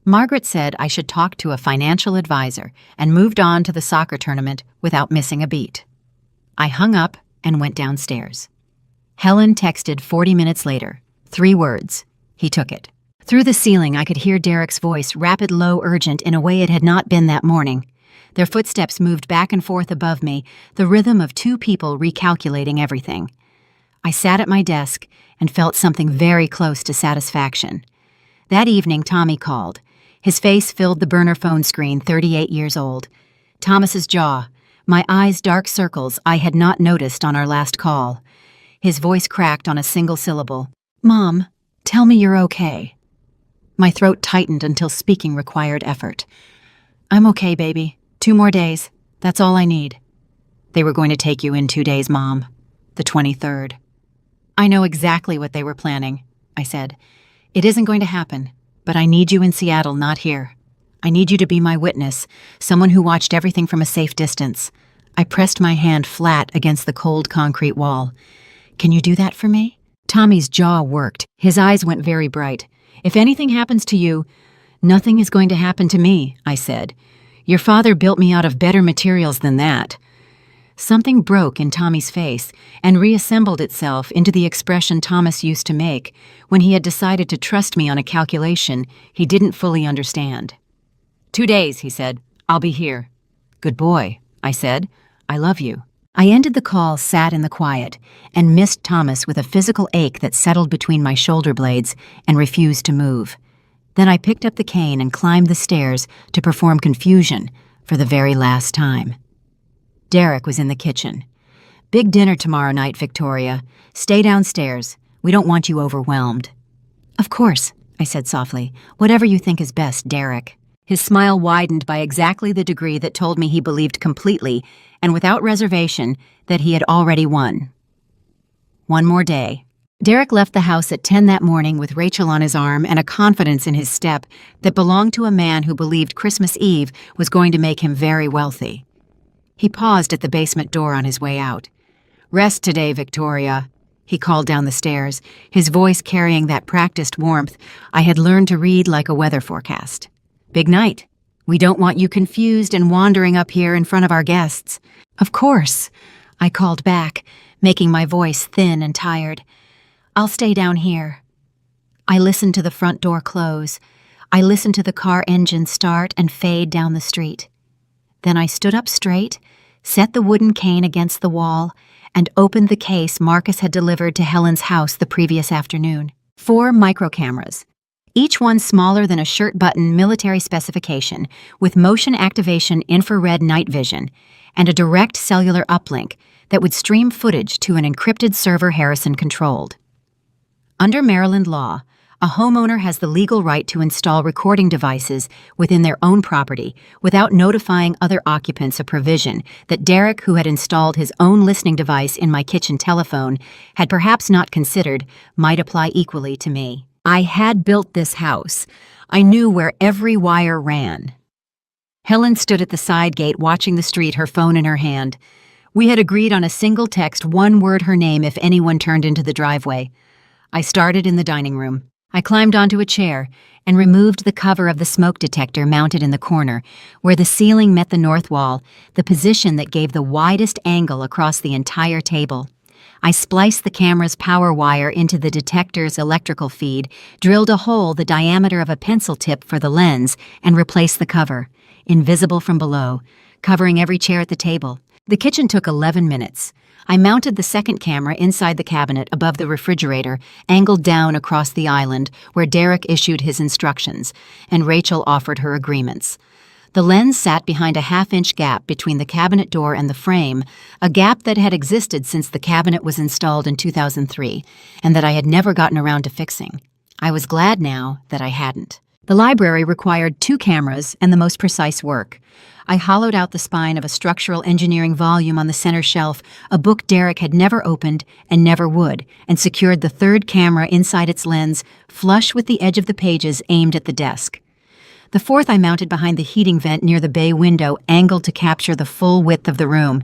[SPEAKER 1] Margaret said I should talk to a financial advisor and moved on to the soccer tournament without missing a beat. I hung up and went downstairs. Helen texted 40 minutes later. 3 words. He took it. Through the ceiling, I could hear Derek's voice, rapid, low, urgent, in a way it had not been that morning. Their footsteps moved back and forth above me, the rhythm of 2 people recalculating everything. I sat at my desk and felt something very close to satisfaction. That evening, Tommy called. His face filled the burner phone screen, 38 years old. Thomas's jaw, my eyes dark circles I had not noticed on our last call. His voice cracked on a single syllable. "Mom, tell me you're okay." My throat tightened until speaking required effort. "I'm okay, baby. 2 more days. That's all I need." "They were going to take you in 2 days, Mom. The 23rd. "I know exactly what they were planning," I said. "It isn't going to happen, but I need you in Seattle, not here. I need you to be my witness, someone who watched everything from a safe distance." I pressed my hand flat against the cold concrete wall. "Can you do that for me?" Tommy's jaw worked. His eyes went very bright. "If anything happens to you, nothing is going to happen to me," I said. "Your father built me out of better materials than that." Something broke in Tommy's face and reassembled itself into the expression Thomas used to make when he had decided to trust me on a calculation he didn't fully understand. 2 days, he said. "I'll be here." "Good boy," I said. "I love you." I ended the call, sat in the quiet, and missed Thomas with a physical ache that settled between my shoulder blades and refused to move. Then I picked up the cane and climbed the stairs to perform confusion for the very last time. Derek was in the kitchen. "Big dinner tomorrow night, Victoria. Stay downstairs. We don't want you overwhelmed." "Of course," I said softly. "Whatever you think is best, Derek." His smile widened by exactly the degree that told me he believed completely and without reservation that he had already won. 1 more day, Derek left the house at 10 that morning with Rachel on his arm and a confidence in his step that belonged to a man who believed Christmas Eve was going to make him very wealthy. He paused at the basement door on his way out. "Rest today, Victoria," he called down the stairs, his voice carrying that practiced warmth I had learned to read like a weather forecast. "Big night. We don't want you confused and wandering up here in front of our guests." "Of course," I called back, making my voice thin and tired. "I'll stay down here." I listened to the front door close. I listened to the car engine start and fade down the street. Then I stood up straight, set the wooden cane against the wall, and opened the case Marcus had delivered to Helen's house the previous afternoon. 4 microcameras, each one smaller than a shirt button military specification, with motion activation infrared night vision, and a direct cellular uplink that would stream footage to an encrypted server Harrison controlled. Under Maryland law, a homeowner has the legal right to install recording devices within their own property without notifying other occupants, a provision that Derek, who had installed his own listening device in my kitchen telephone, had perhaps not considered might apply equally to me. I had built this house. I knew where every wire ran. Helen stood at the side gate watching the street, her phone in her hand. We had agreed on a single text, one word her name if anyone turned into the driveway. I started in the dining room. I climbed onto a chair and removed the cover of the smoke detector mounted in the corner, where the ceiling met the north wall, the position that gave the widest angle across the entire table. I spliced the camera's power wire into the detector's electrical feed, drilled a hole the diameter of a pencil tip for the lens, and replaced the cover, invisible from below, covering every chair at the table. The kitchen took 11 minutes. I mounted the second camera inside the cabinet above the refrigerator, angled down across the island where Derek issued his instructions, and Rachel offered her agreements. The lens sat behind a half-inch gap between the cabinet door and the frame, a gap that had existed since the cabinet was installed in 2003, and that I had never gotten around to fixing. I was glad now that I hadn't. The library required 2 cameras and the most precise work. I hollowed out the spine of a structural engineering volume on the center shelf, a book Derek had never opened and never would, and secured the third camera inside its lens, flush with the edge of the pages aimed at the desk. The fourth I mounted behind the heating vent near the bay window, angled to capture the full width of the room.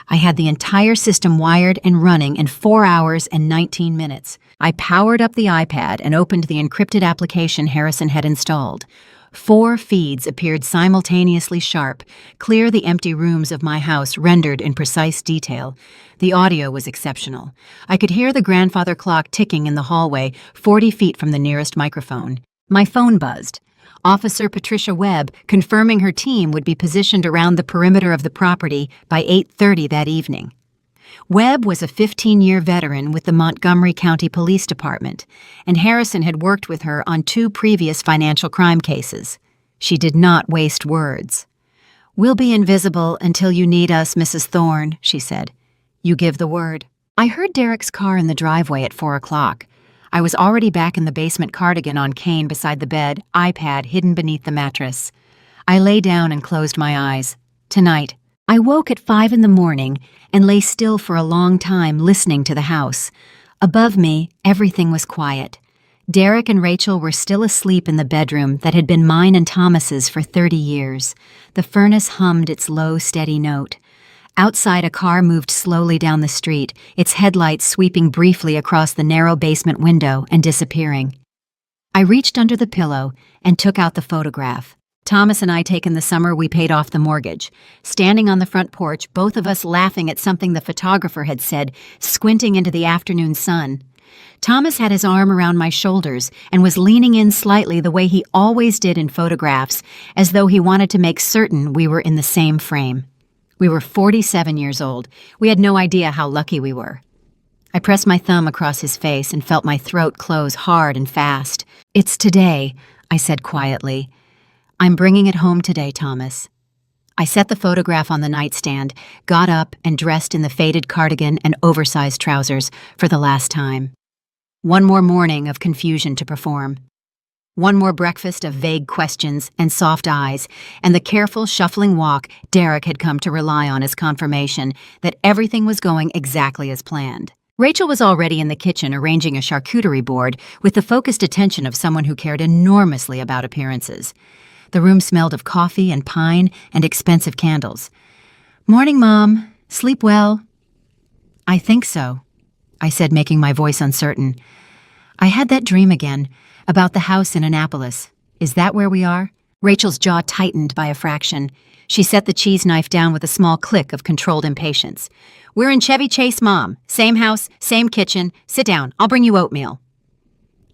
[SPEAKER 1] I had the entire system wired and running in 4 hours and 19 minutes. I powered up the iPad and opened the encrypted application Harrison had installed. 4 feeds appeared simultaneously sharp, clear the empty rooms of my house rendered in precise detail. The audio was exceptional. I could hear the grandfather clock ticking in the hallway, 40 feet from the nearest microphone. My phone buzzed. Officer Patricia Webb confirming her team would be positioned around the perimeter of the property by 8:30 that evening. Webb was a 15-year veteran with the Montgomery County Police Department, and Harrison had worked with her on 2 previous financial crime cases. She did not waste words. "We'll be invisible until you need us, Mrs. Thorne," she said. "You give the word." I heard Derek's car in the driveway at 4 o'clock. I was already back in the basement cardigan on cane beside the bed, iPad hidden beneath the mattress. I lay down and closed my eyes. Tonight. I woke at 5 in the morning and lay still for a long time listening to the house. Above me, everything was quiet. Derek and Rachel were still asleep in the bedroom that had been mine and Thomas's for 30 years. The furnace hummed its low, steady note. Outside, a car moved slowly down the street, its headlights sweeping briefly across the narrow basement window and disappearing. I reached under the pillow and took out the photograph. Thomas and I taken the summer we paid off the mortgage. Standing on the front porch, both of us laughing at something the photographer had said, squinting into the afternoon sun. Thomas had his arm around my shoulders and was leaning in slightly the way he always did in photographs, as though he wanted to make certain we were in the same frame. We were 47 years old. We had no idea how lucky we were. I pressed my thumb across his face and felt my throat close hard and fast. "It's today," I said quietly. "I'm bringing it home today, Thomas." I set the photograph on the nightstand, got up, and dressed in the faded cardigan and oversized trousers for the last time. One more morning of confusion to perform. One more breakfast of vague questions and soft eyes, and the careful, shuffling walk Derek had come to rely on as confirmation that everything was going exactly as planned. Rachel was already in the kitchen arranging a charcuterie board with the focused attention of someone who cared enormously about appearances. The room smelled of coffee and pine and expensive candles. "Morning, Mom. Sleep well?" "I think so," I said, making my voice uncertain. "I had that dream again, about the house in Annapolis. Is that where we are?" Rachel's jaw tightened by a fraction. She set the cheese knife down with a small click of controlled impatience. "We're in Chevy Chase, Mom. Same house, same kitchen. Sit down. I'll bring you oatmeal."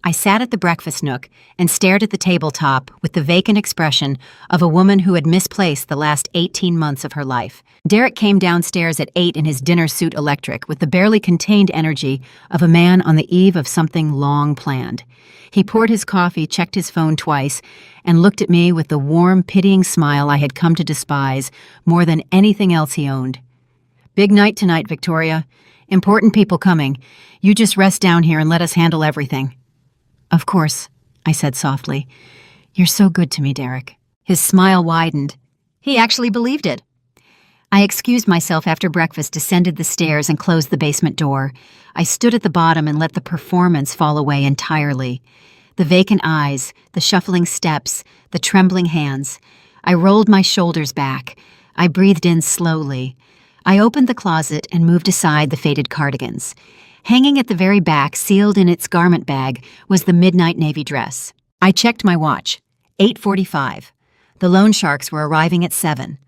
[SPEAKER 1] I sat at the breakfast nook and stared at the tabletop with the vacant expression of a woman who had misplaced the last 18 months of her life. Derek came downstairs at 8 in his dinner suit electric with the barely contained energy of a man on the eve of something long planned. He poured his coffee, checked his phone twice, and looked at me with the warm, pitying smile I had come to despise more than anything else he owned. "Big night tonight, Victoria. Important people coming. You just rest down here and let us handle everything." "Of course," I said softly. "You're so good to me, Derek." His smile widened. He actually believed it. I excused myself after breakfast, descended the stairs, and closed the basement door. I stood at the bottom and let the performance fall away entirely. The vacant eyes, the shuffling steps, the trembling hands. I rolled my shoulders back. I breathed in slowly. I opened the closet and moved aside the faded cardigans. Hanging at the very back, sealed in its garment bag, was the midnight navy dress. I checked my watch. 8:45. The loan sharks were arriving at 7.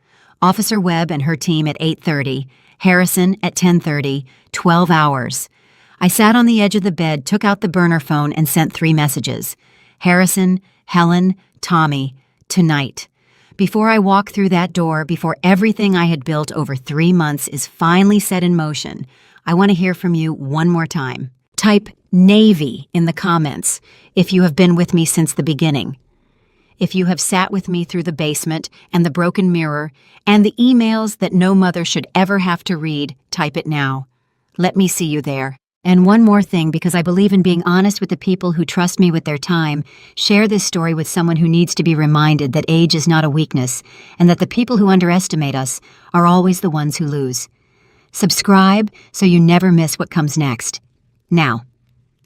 [SPEAKER 1] Officer Webb and her team at 8:30. Harrison at 10:30. 12 hours. I sat on the edge of the bed, took out the burner phone, and sent 3 messages. Harrison, Helen, Tommy, tonight. Before I walk through that door, before everything I had built over 3 months is finally set in motion, I want to hear from you one more time. Type Navy in the comments if you have been with me since the beginning. If you have sat with me through the basement and the broken mirror and the emails that no mother should ever have to read, type it now. Let me see you there. And one more thing, because I believe in being honest with the people who trust me with their time, share this story with someone who needs to be reminded that age is not a weakness and that the people who underestimate us are always the ones who lose. Subscribe so you never miss what comes next. Now,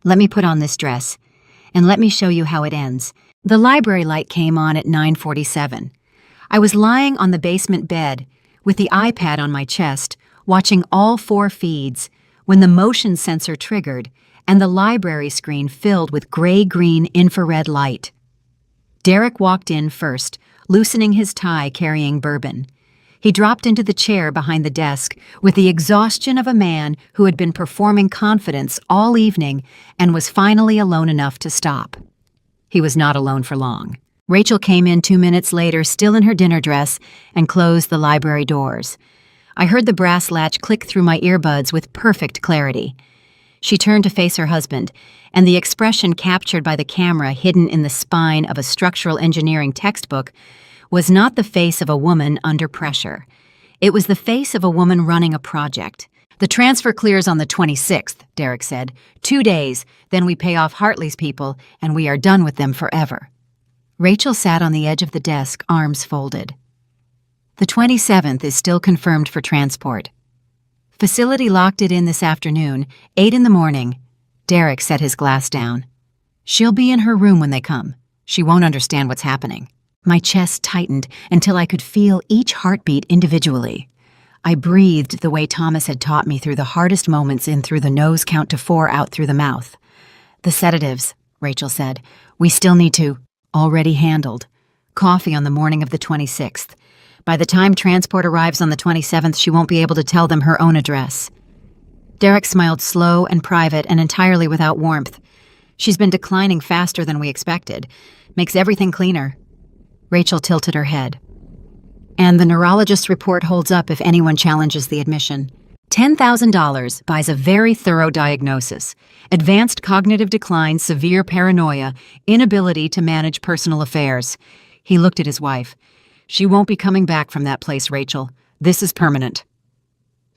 [SPEAKER 1] let me put on this dress, and let me show you how it ends. The library light came on at 9:47. I was lying on the basement bed with the iPad on my chest, watching all 4 feeds, when the motion sensor triggered and the library screen filled with gray-green infrared light. Derek walked in first, loosening his tie, carrying bourbon. He dropped into the chair behind the desk with the exhaustion of a man who had been performing confidence all evening and was finally alone enough to stop. He was not alone for long. Rachel came in 2 minutes later, still in her dinner dress, and closed the library doors. I heard the brass latch click through my earbuds with perfect clarity. She turned to face her husband, and the expression captured by the camera hidden in the spine of a structural engineering textbook was not the face of a woman under pressure. It was the face of a woman running a project. "The transfer clears on the 26th, Derek said. 2 days, then we pay off Hartley's people, and we are done with them forever." Rachel sat on the edge of the desk, arms folded. "The 27th is still confirmed for transport. Facility locked it in this afternoon, 8 in the morning. Derek set his glass down. "She'll be in her room when they come. She won't understand what's happening." My chest tightened until I could feel each heartbeat individually. I breathed the way Thomas had taught me, through the hardest moments, in through the nose, count to 4, out through the mouth. "The sedatives," Rachel said. "We still need to." "Already handled. Coffee on the morning of the 26th. By the time transport arrives on the 27th, she won't be able to tell them her own address." Derek smiled, slow and private and entirely without warmth. "She's been declining faster than we expected. Makes everything cleaner." Rachel tilted her head. "And the neurologist's report holds up if anyone challenges the admission. $10,000 buys a very thorough diagnosis: advanced cognitive decline, severe paranoia, inability to manage personal affairs." He looked at his wife. "She won't be coming back from that place, Rachel. This is permanent."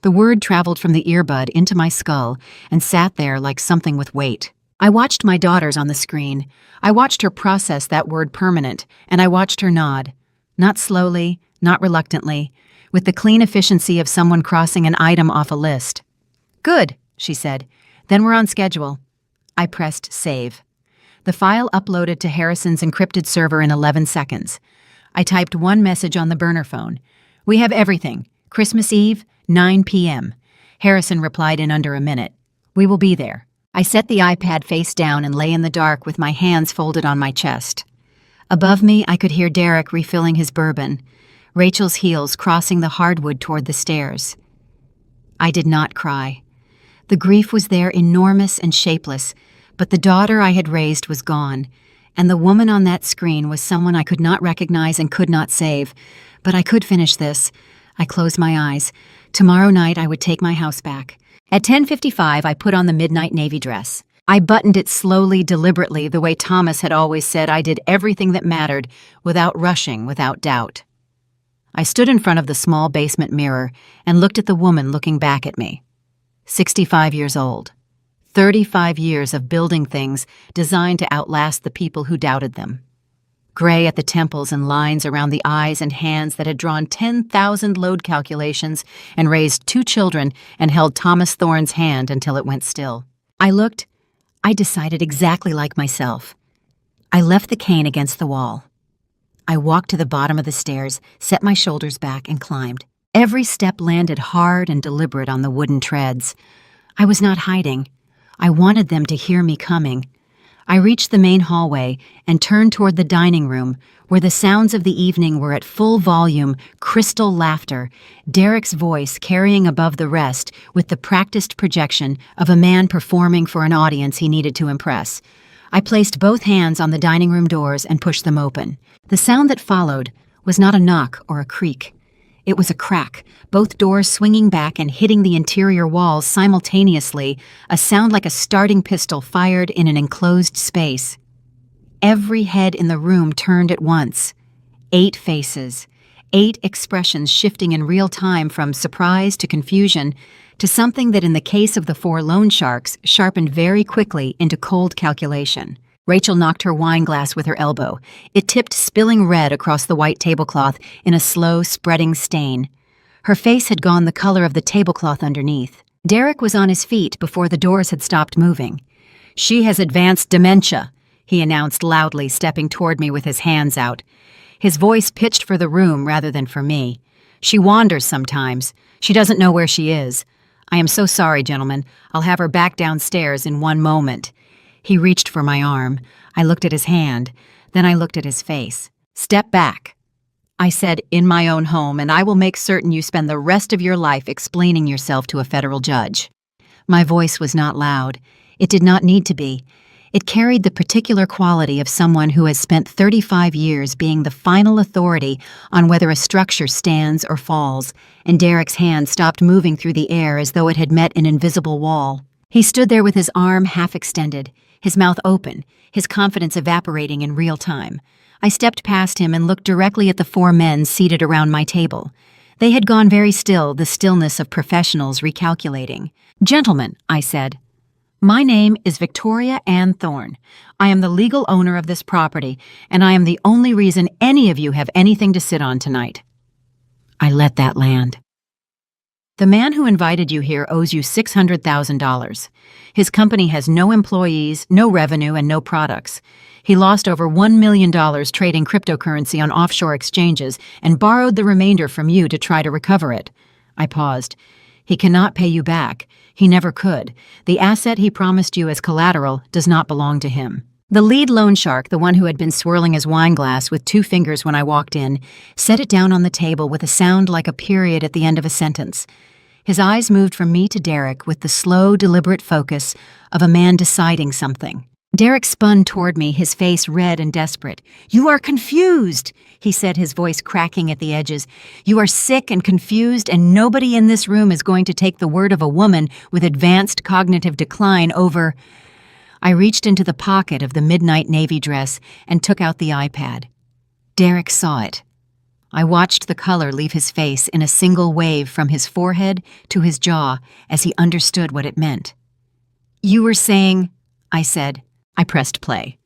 [SPEAKER 1] The word traveled from the earbud into my skull and sat there like something with weight. I watched my daughters on the screen. I watched her process that word permanent, and I watched her nod. Not slowly, not reluctantly, with the clean efficiency of someone crossing an item off a list. "Good," she said.
[SPEAKER 2] Then we're on schedule. I pressed save. The file uploaded to Harrison's encrypted server in 11 seconds. I typed one message on the burner phone. We have everything. Christmas Eve, 9 p.m. Harrison replied in under a minute. We will be there. I set the iPad face down and lay in the dark with my hands folded on my chest. Above me, I could hear Derek refilling his bourbon, Rachel's heels crossing the hardwood toward the stairs. I did not cry. The grief was there, enormous and shapeless, but the daughter I had raised was gone, and the woman on that screen was someone I could not recognize and could not save. But I could finish this. I closed my eyes. Tomorrow night I would take my house back. At 10:55, I put on the midnight navy dress. I buttoned it slowly, deliberately, the way Thomas had always said I did everything that mattered, without rushing, without doubt. I stood in front of the small basement mirror and looked at the woman looking back at me. 65 years old. 35 years of building things designed to outlast the people who doubted them. Gray at the temples and lines around the eyes and hands that had drawn 10,000 load calculations and raised 2 children and held Thomas Thorne's hand until it went still. I decided exactly like myself. I left the cane against the wall. I walked to the bottom of the stairs, set my shoulders back, and climbed. Every step landed hard and deliberate on the wooden treads. I was not hiding. I wanted them to hear me coming. I reached the main hallway and turned toward the dining room, where the sounds of the evening were at full volume, crystal laughter, Derek's voice carrying above the rest with the practiced projection of a man performing for an audience he needed to impress. I placed both hands on the dining room doors and pushed them open. The sound that followed was not a knock or a creak. It was a crack, both doors swinging back and hitting the interior walls simultaneously, a sound like a starting pistol fired in an enclosed space. Every head in the room turned at once. 8 faces, 8 expressions shifting in real time from surprise to confusion to something that in the case of the 4 loan sharks sharpened very quickly into cold calculation. Rachel knocked her wine glass with her elbow. It tipped spilling red across the white tablecloth in a slow, spreading stain. Her face had gone the color of the tablecloth underneath. Derek was on his feet before the doors had stopped moving. "She has advanced dementia," he announced loudly, stepping toward me with his hands out. His voice pitched for the room rather than for me. "She wanders sometimes. She doesn't know where she is. I am so sorry, gentlemen. I'll have her back downstairs in one moment." He reached for my arm. I looked at his hand. Then I looked at his face. "Step back," I said, "in my own home, and I will make certain you spend the rest of your life explaining yourself to a federal judge." My voice was not loud. It did not need to be. It carried the particular quality of someone who has spent 35 years being the final authority on whether a structure stands or falls, and Derek's hand stopped moving through the air as though it had met an invisible wall. He stood there with his arm half extended, his mouth open, his confidence evaporating in real time. I stepped past him and looked directly at the 4 men seated around my table. They had gone very still, the stillness of professionals recalculating. "Gentlemen," I said, "my name is Victoria Ann Thorne. I am the legal owner of this property, and I am the only reason any of you have anything to sit on tonight." I let that land. "The man who invited you here owes you $600,000. His company has no employees, no revenue, and no products. He lost over $1 million trading cryptocurrency on offshore exchanges and borrowed the remainder from you to try to recover it." I paused. "He cannot pay you back. He never could. The asset he promised you as collateral does not belong to him." The lead loan shark, the one who had been swirling his wine glass with 2 fingers when I walked in, set it down on the table with a sound like a period at the end of a sentence. His eyes moved from me to Derek with the slow, deliberate focus of a man deciding something. Derek spun toward me, his face red and desperate. "You are confused," he said, his voice cracking at the edges. "You are sick and confused, and nobody in this room is going to take the word of a woman with advanced cognitive decline over—" I reached into the pocket of the midnight navy dress and took out the iPad. Derek saw it. I watched the color leave his face in a single wave from his forehead to his jaw as he understood what it meant. "You were saying," I said. I pressed play.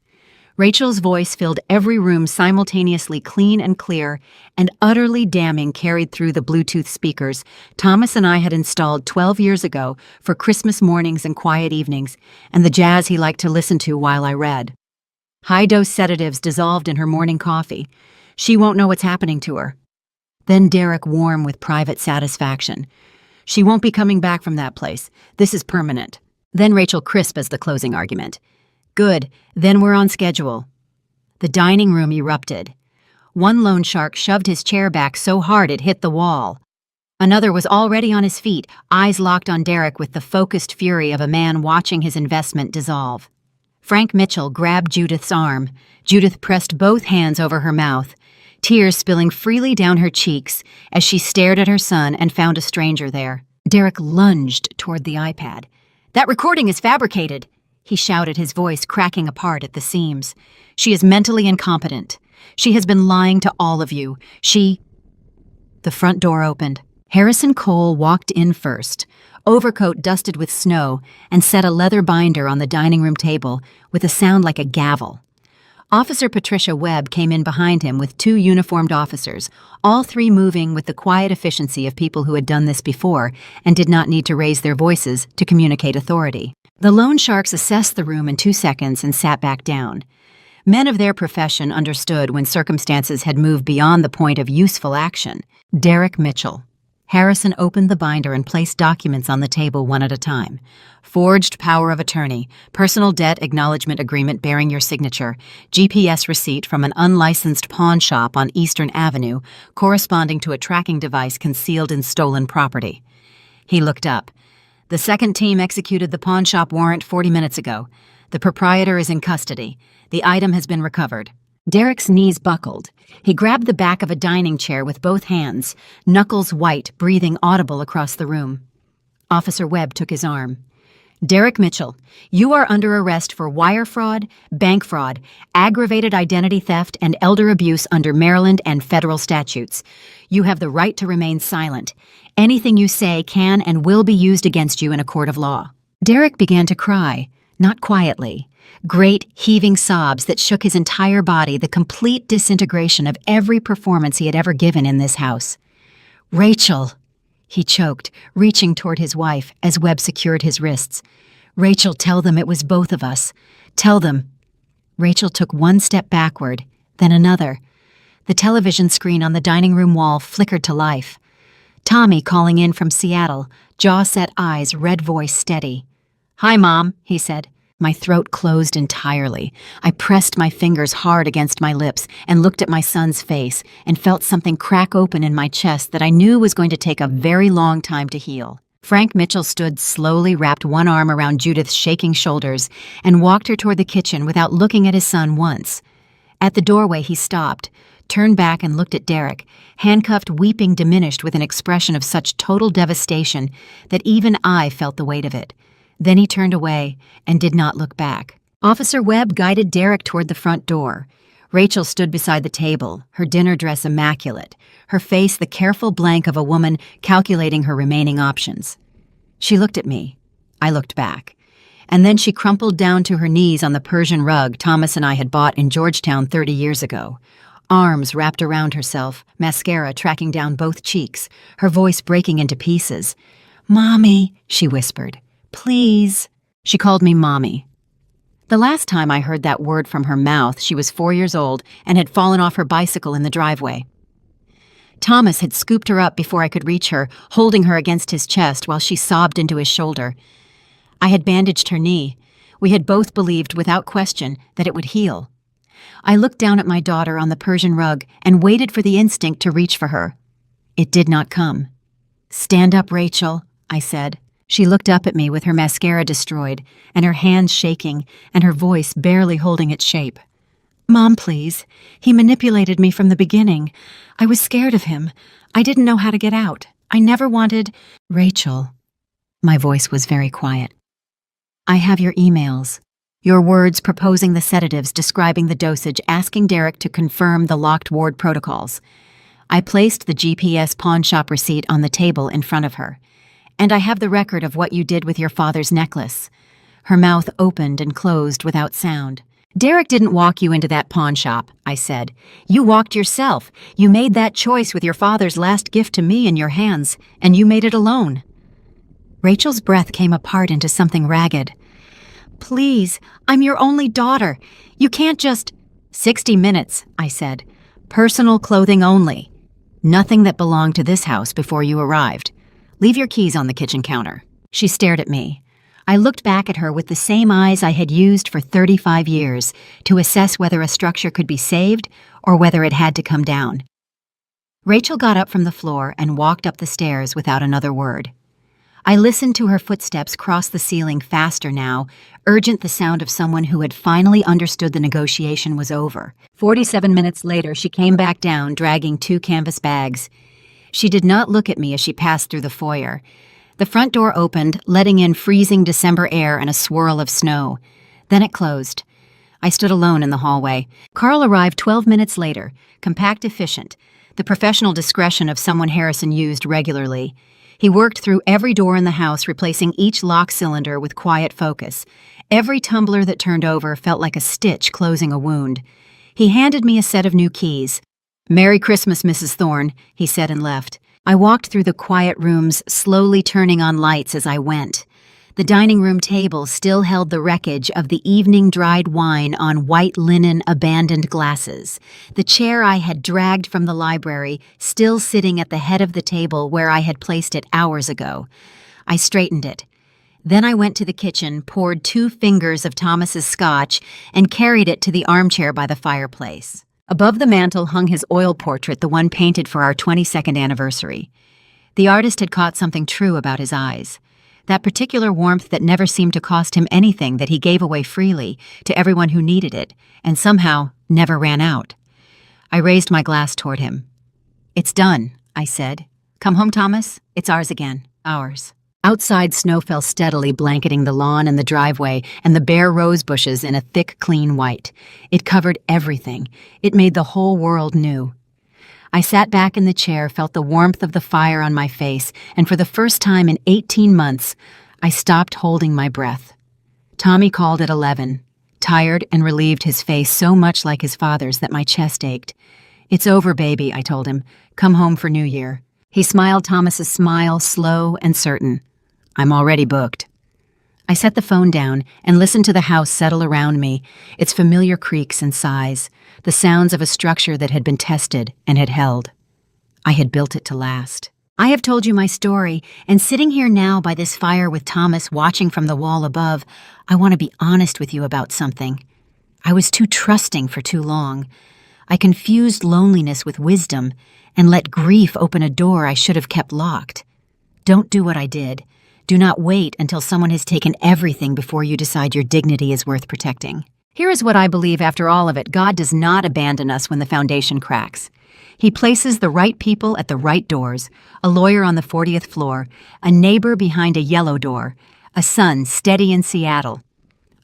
[SPEAKER 1] Rachel's voice filled every room simultaneously clean and clear, and utterly damning carried through the Bluetooth speakers Thomas and I had installed 12 years ago for Christmas mornings and quiet evenings, and the jazz he liked to listen to while I read. High-dose sedatives dissolved in her morning coffee. She won't know what's happening to her. Then Derek, warm with private satisfaction. She won't be coming back from that place. This is permanent. Then Rachel, crisp as the closing argument. Good, then we're on schedule. The dining room erupted. One loan shark shoved his chair back so hard it hit the wall. Another was already on his feet, eyes locked on Derek with the focused fury of a man watching his investment dissolve. Frank Mitchell grabbed Judith's arm. Judith pressed both hands over her mouth, tears spilling freely down her cheeks as she stared at her son and found a stranger there. Derek lunged toward the iPad. "That recording is fabricated," he shouted, his voice cracking apart at the seams. "She is mentally incompetent. She has been lying to all of you. The front door opened. Harrison Cole walked in first, overcoat dusted with snow, and set a leather binder on the dining room table with a sound like a gavel. Officer Patricia Webb came in behind him with 2 uniformed officers, all 3 moving with the quiet efficiency of people who had done this before and did not need to raise their voices to communicate authority. The loan sharks assessed the room in 2 seconds and sat back down. Men of their profession understood when circumstances had moved beyond the point of useful action. Derek Mitchell. Harrison opened the binder and placed documents on the table one at a time. Forged power of attorney, personal debt acknowledgement agreement bearing your signature, GPS receipt from an unlicensed pawn shop on Eastern Avenue corresponding to a tracking device concealed in stolen property. He looked up. "The second team executed the pawn shop warrant 40 minutes ago. The proprietor is in custody. The item has been recovered." Derek's knees buckled. He grabbed the back of a dining chair with both hands, knuckles white, breathing audible across the room. Officer Webb took his arm. "Derek Mitchell, you are under arrest for wire fraud, bank fraud, aggravated identity theft, and elder abuse under Maryland and federal statutes. You have the right to remain silent. Anything you say can and will be used against you in a court of law." Derek began to cry, not quietly. Great, heaving sobs that shook his entire body, the complete disintegration of every performance he had ever given in this house. "Rachel," he choked, reaching toward his wife as Webb secured his wrists. "Rachel, tell them it was both of us. Tell them." Rachel took one step backward, then another. The television screen on the dining room wall flickered to life. Tommy calling in from Seattle, jaw-set eyes, red voice steady. "Hi, Mom," he said. My throat closed entirely. I pressed my fingers hard against my lips and looked at my son's face and felt something crack open in my chest that I knew was going to take a very long time to heal. Frank Mitchell stood slowly, wrapped one arm around Judith's shaking shoulders, and walked her toward the kitchen without looking at his son once. At the doorway, he stopped, turned back and looked at Derek, handcuffed, weeping, diminished with an expression of such total devastation that even I felt the weight of it. Then he turned away and did not look back. Officer Webb guided Derek toward the front door. Rachel stood beside the table, her dinner dress immaculate, her face the careful blank of a woman calculating her remaining options. She looked at me. I looked back. And then she crumpled down to her knees on the Persian rug Thomas and I had bought in Georgetown 30 years ago. Arms wrapped around herself, mascara tracking down both cheeks, her voice breaking into pieces. "Mommy," she whispered. "Please." She called me Mommy. The last time I heard that word from her mouth, she was 4 years old and had fallen off her bicycle in the driveway. Thomas had scooped her up before I could reach her, holding her against his chest while she sobbed into his shoulder. I had bandaged her knee. We had both believed without question that it would heal. I looked down at my daughter on the Persian rug and waited for the instinct to reach for her. It did not come. "Stand up, Rachel," I said. She looked up at me with her mascara destroyed and her hands shaking and her voice barely holding its shape. "Mom, please. He manipulated me from the beginning. I was scared of him. I didn't know how to get out. I never wanted—" "Rachel." My voice was very quiet. "I have your emails. Your words proposing the sedatives, describing the dosage, asking Derek to confirm the locked ward protocols. I placed the GPS pawn shop receipt on the table in front of her. And I have the record of what you did with your father's necklace." Her mouth opened and closed without sound. Derek didn't walk you into that pawn shop, I said. You walked yourself. You made that choice with your father's last gift to me in your hands, and you made it alone. Rachel's breath came apart into something ragged. Please, I'm your only daughter. You can't just— 60 minutes, I said. Personal clothing only. Nothing that belonged to this house before you arrived. Leave your keys on the kitchen counter. She stared at me. I looked back at her with the same eyes I had used for 35 years to assess whether a structure could be saved or whether it had to come down. Rachel got up from the floor and walked up the stairs without another word. I listened to her footsteps cross the ceiling faster now, urgent the sound of someone who had finally understood the negotiation was over. 47 minutes later, she came back down, dragging 2 canvas bags. She did not look at me as she passed through the foyer. The front door opened, letting in freezing December air and a swirl of snow. Then it closed. I stood alone in the hallway. Carl arrived 12 minutes later, compact, efficient, the professional discretion of someone Harrison used regularly. He worked through every door in the house, replacing each lock cylinder with quiet focus. Every tumbler that turned over felt like a stitch closing a wound. He handed me a set of new keys. "Merry Christmas, Mrs. Thorne," he said and left. I walked through the quiet rooms, slowly turning on lights as I went. The dining room table still held the wreckage of the evening dried wine on white linen abandoned glasses. The chair I had dragged from the library still sitting at the head of the table where I had placed it hours ago. I straightened it. Then I went to the kitchen, poured 2 fingers of Thomas's scotch, and carried it to the armchair by the fireplace. Above the mantel hung his oil portrait, the one painted for our 22nd anniversary. The artist had caught something true about his eyes. That particular warmth that never seemed to cost him anything, that he gave away freely to everyone who needed it, and somehow never ran out. I raised my glass toward him. "It's done," I said. "Come home, Thomas. It's ours again. Ours." Outside, snow fell steadily, blanketing the lawn and the driveway and the bare rose bushes in a thick, clean white. It covered everything. It made the whole world new. I sat back in the chair, felt the warmth of the fire on my face, and for the first time in 18 months, I stopped holding my breath. Tommy called at 11, tired and relieved, his face so much like his father's that my chest ached. "It's over, baby," I told him. "Come home for New Year." He smiled Thomas's smile, slow and certain. "I'm already booked." I set the phone down and listened to the house settle around me, its familiar creaks and sighs, the sounds of a structure that had been tested and had held. I had built it to last. I have told you my story, and sitting here now by this fire with Thomas watching from the wall above, I want to be honest with you about something. I was too trusting for too long. I confused loneliness with wisdom and let grief open a door I should have kept locked. Don't do what I did. Do not wait until someone has taken everything before you decide your dignity is worth protecting. Here is what I believe after all of it. God does not abandon us when the foundation cracks. He places the right people at the right doors, a lawyer on the 40th floor, a neighbor behind a yellow door, a son steady in Seattle.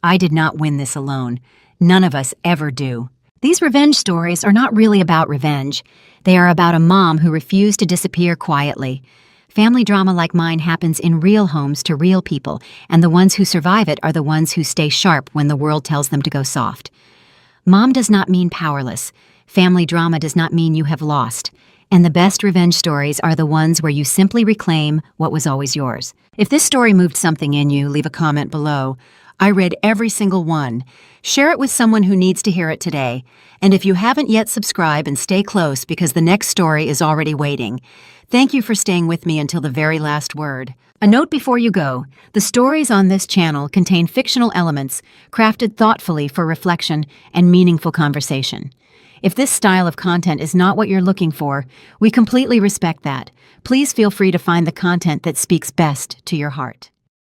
[SPEAKER 1] I did not win this alone. None of us ever do. These revenge stories are not really about revenge. They are about a mom who refused to disappear quietly. Family drama like mine happens in real homes to real people, and the ones who survive it are the ones who stay sharp when the world tells them to go soft. Mom does not mean powerless. Family drama does not mean you have lost. And the best revenge stories are the ones where you simply reclaim what was always yours. If this story moved something in you, leave a comment below. I read every single one. Share it with someone who needs to hear it today. And if you haven't yet, subscribe and stay close because the next story is already waiting. Thank you for staying with me until the very last word. A note before you go, the stories on this channel contain fictional elements crafted thoughtfully for reflection and meaningful conversation. If this style of content is not what you're looking for, we completely respect that. Please feel free to find the content that speaks best to your heart.